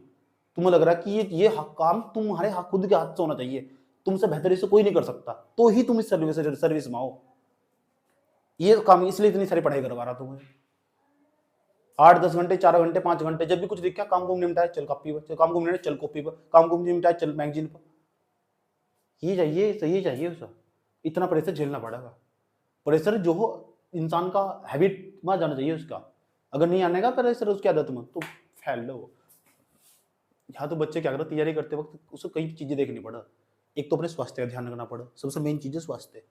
तुम्हें लग रहा है कि ये काम तुम्हारे खुद के हाथ से होना चाहिए, तुमसे बेहतर इसे कोई नहीं कर सकता, तो ही तुम इस सर्विस में आओ। ये काम इसलिए इतनी सारी पढ़ाई करवा रहा तुम्हें, 8-10 घंटे, 4 घंटे, 5 घंटे, जब भी कुछ दिखा काम को निपटाए चल कॉपी पर, काम को निपटाए चल कॉपी पर, काम को निपटाए चल मैगजीन पर। ये चाहिए उसे, इतना प्रेशर झेलना पड़ेगा। प्रेशर जो हो इंसान का हैबिट में जाना चाहिए उसका। अगर नहीं आने का प्रेशर उसकी आदत में, तो फैल लो। यहाँ तो बच्चे क्या कर रहे, तैयारी करते वक्त उसे कई चीजें देखनी पड़ा। एक तो अपने स्वास्थ्य का ध्यान रखना पड़ा, सबसे मेन चीज है स्वास्थ्य।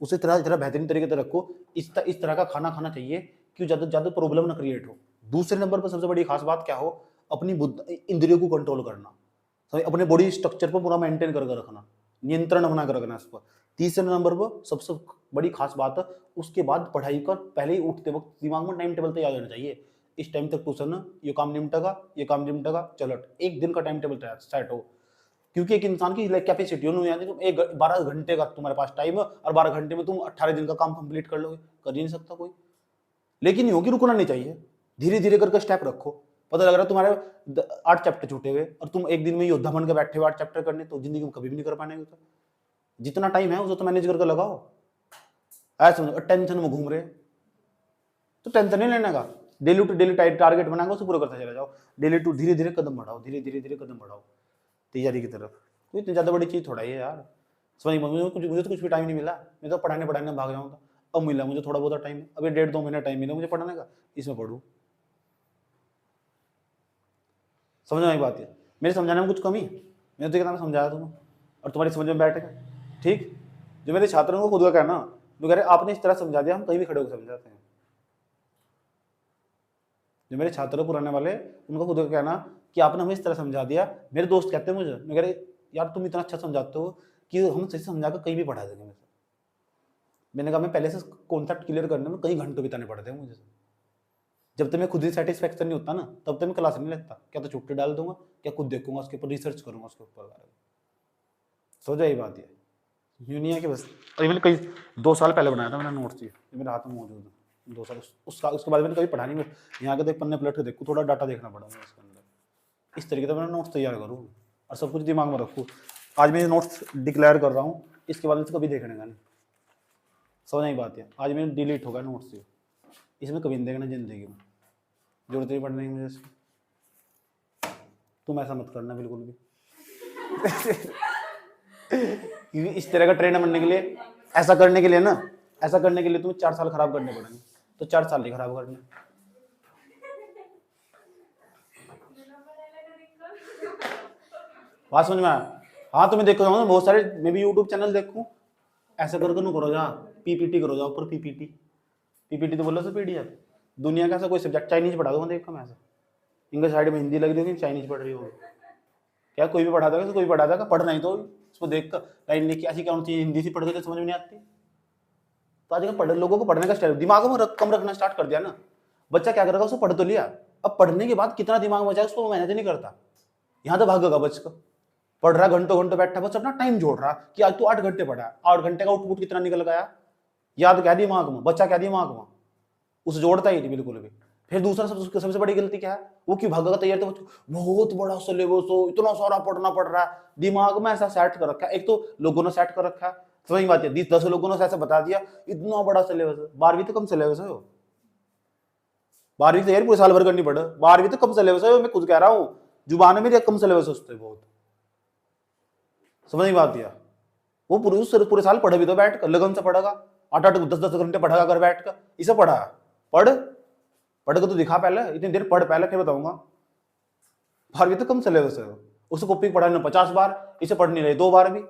उसे तरह बेहतरीन तरीके से रखो, इस तरह का खाना खाना चाहिए कि ज्यादा प्रॉब्लम ना क्रिएट हो। दूसरे नंबर पर सबसे बड़ी खास बात क्या हो, अपनी इंद्रियों को कंट्रोल करना, अपने बॉडी स्ट्रक्चर पर पूरा मेंटेन करके रखना, नियंत्रण बना कर रखना इस पर। तीसरे नंबर पर सबसे बड़ी खास बात है, उसके बाद पढ़ाई का पहले ही उठते वक्त दिमाग में टाइम टेबल तैयार होना चाहिए। इस टाइम तक ट्यूशन, ये काम निपटेगा, ये काम निपटेगा, चलो एक दिन का टाइम टेबल सेट हो। क्योंकि एक इंसान की कैपेसिटी यानी तुम 12 घंटे का तुम्हारे पास टाइम है और 12 घंटे में तुम 18 दिन का काम कंप्लीट कर लोगे, कर ही नहीं सकता कोई। लेकिन यूं कि रुकना नहीं चाहिए, धीरे धीरे करके स्टेप रखो। पता लग रहा है तुम्हारे 8 चैप्टर छूटे हुए और तुम एक दिन में योद्धा बन के बैठे हो 8 चैप्टर करने, तो जिंदगी में कभी भी नहीं कर पाएंगे। तो जितना टाइम है उसे तो मैनेज करके लगाओ। ऐसा समझो टेंशन में घूम रहे तो टेंशन नहीं लेने का, डेली टू डेली टारगेट बनाएंगे उसे पूरा करते चले जाओ। डेली टू धीरे धीरे कदम बढ़ाओ, धीरे धीरे कदम बढ़ाओ तैयारी की तरफ। तो इतनी ज्यादा बड़ी चीज थोड़ा ही है यार, समझ मुझे तो कुछ भी टाइम नहीं मिला, मैं तो पढ़ाने में भाग जाऊँ। अब मिला मुझे थोड़ा बहुत टाइम, अभी 1.5-2 महीना टाइम मिला मुझे पढ़ने का, इसमें पढ़ूँ। समझ में आई बात है? मेरे समझाने में कुछ कमी है? मैंने तो कितना समझाया तुम्हें और तुम्हारी समझ में बैठेगा। ठीक, जो मेरे छात्रों को खुद का कहना, वो कह रहे आपने इस तरह समझा दिया हम कहीं भी खड़े होकर समझाते हैं। जो मेरे छात्र पुराने वाले, उनका खुद का कहना कि आपने हमें इस तरह समझा दिया। मेरे दोस्त कहते हैं मुझे, मैं कह रहे यार तुम इतना अच्छा समझाते हो कि हम सही समझा कर कहीं भी पढ़ा देंगे। मैंने कहा मैं पहले से कॉन्सेप्ट क्लियर करने में कई घंटों बिताने पड़ते हैं मुझे। जब तक मैं खुद ही सेटिस्फेक्शन नहीं होता ना, तब तक मैं क्लास नहीं लगता। क्या तो छुट्टी डाल दूंगा, क्या खुद देखूंगा उसके ऊपर, रिसर्च करूंगा उसके ऊपर। समझ आई बात? ये यूं नहीं है कि बस अरे मैंने कई 2 साल पहले बनाया था मैंने नोट्स, ये मेरे हाथ में मौजूद है 2 साल। उसके बाद मैंने कभी पढ़ा नहीं। यहाँ के देख पन्ने पलट के देखूँ, थोड़ा डाटा देखना पड़ा मुझे इसके अंदर, इस तरीके से मैंने नोट्स तैयार करूँ और सब कुछ दिमाग में रखूँ। आज मैं नोट्स डिक्लेयर कर रहा हूँ, इसके बाद कभी देखने का नहीं। समझ नहीं बात है? आज मैंने डिलीट होगा नोट्स, ये इसमें कभी नहीं देखना जिंदगी में, जरूरत नहीं पड़ने की मुझे इसकी। तुम ऐसा मत करना बिल्कुल भी क्योंकि इस तरह का ट्रेंड बनने के लिए, ऐसा करने के लिए ना, ऐसा करने के लिए तुम्हें 4 साल खराब करने पड़ेंगे। तो 4 साल नहीं खराब करने। बात समझ में आया? हाँ तुम्हें देखो ना बहुत सारे, मैं भी यूट्यूब चैनल देखूं, ऐसा करके ना करो जा, पीपीटी करो जाओ ऊपर पीपीटी तो बोलो सो पीडीएफ। दुनिया का ऐसा कोई सब्जेक्ट चाइनीज पढ़ा दो देखो, मैं ऐसा इंग्लिश साइड में हिंदी लग रही होगी, चाइनीज पढ़ रही होगी, क्या कोई भी पढ़ा देगा? कोई पढ़ा देगा? पढ़ना ही तो उसको देख कर लाइन लिखी ऐसी कौन सी हिंदी से पढ़ के समझ में नहीं आती। तो आजकल लोगों को पढ़ने का स्टाइल दिमाग में कम रखना स्टार्ट कर दिया ना। बच्चा क्या करेगा? उसको पढ़ तो लिया, अब पढ़ने के बाद कितना दिमाग में बचाएगा उसको मैनेज नहीं करता। यहाँ तो भागेगा बच्चा, पढ़ रहा घंटों घंटों बैठा, बस अपना टाइम जोड़ रहा कि आज तू 8 घंटे पढ़ा, 8 घंटे का आउटपुट कितना निकल गया, याद क्या दिमाग में, बच्चा क्या दिमाग में, उसे जोड़ता ही नहीं बिल्कुल भी। फिर दूसरा सबसे बड़ी गलती क्या है, वो क्यों भागेगा तैयार, तो बहुत बड़ा सिलेबस हो, इतना सारा पढ़ना पड़ रहा है, दिमाग में ऐसा सेट कर रखा है। एक तो लोगों ने सेट कर रखा है, सही बात है, 10 लोगों ने ऐसा बता दिया इतना बड़ा सिलेबस है। 12वीं तो कम सिलेबस है, 12वीं तो यार पूरे साल भर करनी पड़े, 12वीं तो कम सिलेबस है, मैं खुद कह रहा हूँ, जुबान में कम सिलेबस उससे बहुत। समझ नहीं बात दिया, वो पूरे साल पढ़े भी तो बैठ कर लगन से पढ़ेगा, 8-8 10-10 घंटे पढ़ेगा कर बैठ कर। इसे पढ़ा पढ़ के तो दिखा पहले, इतनी देर पढ़ पहले फिर बताऊंगा। 12वीं तो कम सिलेबस है, उसे कॉपी पढ़ाने 50 बार, इसे पढ़ नहीं रहे 2 बार भी,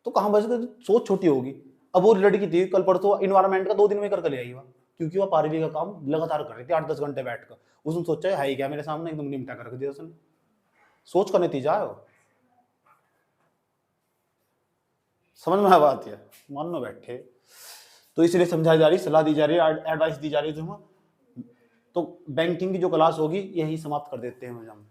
तो कहां बच गई? सोच छोटी होगी। अब वो लड़की थी कल परसों इन्वायरमेंट का 2 दिन में करके ले आई, क्योंकि वह 12वीं का काम लगातार कर रही थी 8-10 घंटे बैठकर। उसने सोचा है क्या मेरे सामने, एकदम निपटा कर रख दिया उसने। सोच का नतीजा है वो। समझ में आ बात है? मन में बैठे तो इसलिए समझाई जा रही, सलाह दी जा रही है, एडवाइस दी जा रही है तुम्हें। तो बैंकिंग की जो क्लास होगी यही समाप्त कर देते हैं हम।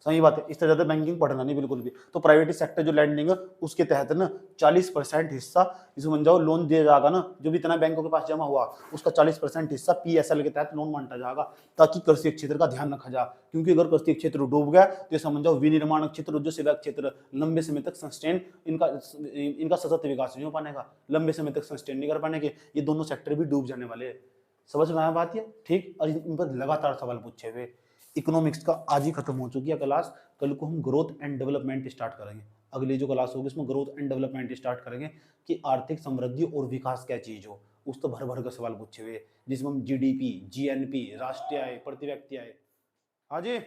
सही बात है, इससे ज्यादा बैंकिंग पढ़ना नहीं बिल्कुल भी। तो प्राइवेट सेक्टर जो लैंडिंग है उसके तहत ना 40% हिस्सा इसमें जाओ लोन दिया जाएगा ना, जो भी इतना बैंकों के पास जमा हुआ उसका 40% हिस्सा पीएसएल के तहत लोन बांटा जाएगा, ताकि कृषि क्षेत्र का ध्यान रखा जाए। क्योंकि अगर कृषि क्षेत्र डूब गया तो ये समझ जाओ विनिर्माण क्षेत्र, जो सेवा क्षेत्र लंबे समय तक सस्टेन, इनका सतत विकास नहीं हो पाएगा, लंबे समय तक सस्टेन नहीं कर पाएंगे, ये दोनों सेक्टर भी डूब जाने वाले। समझ में आया बात है? ठीक, और इन पर लगातार सवाल पूछे हुए। इकोनॉमिक्स का आज ही खत्म हो चुकी है क्लास, कल को हम ग्रोथ एंड डेवलपमेंट स्टार्ट करेंगे। अगली जो क्लास होगी उसमें ग्रोथ एंड डेवलपमेंट स्टार्ट करेंगे कि आर्थिक समृद्धि और विकास क्या चीज हो। उस तो भर भर के सवाल पूछे हुए, जिसमें हम जीडीपी, जीएनपी, राष्ट्रीय आय, प्रति व्यक्ति आय। हाँ जी।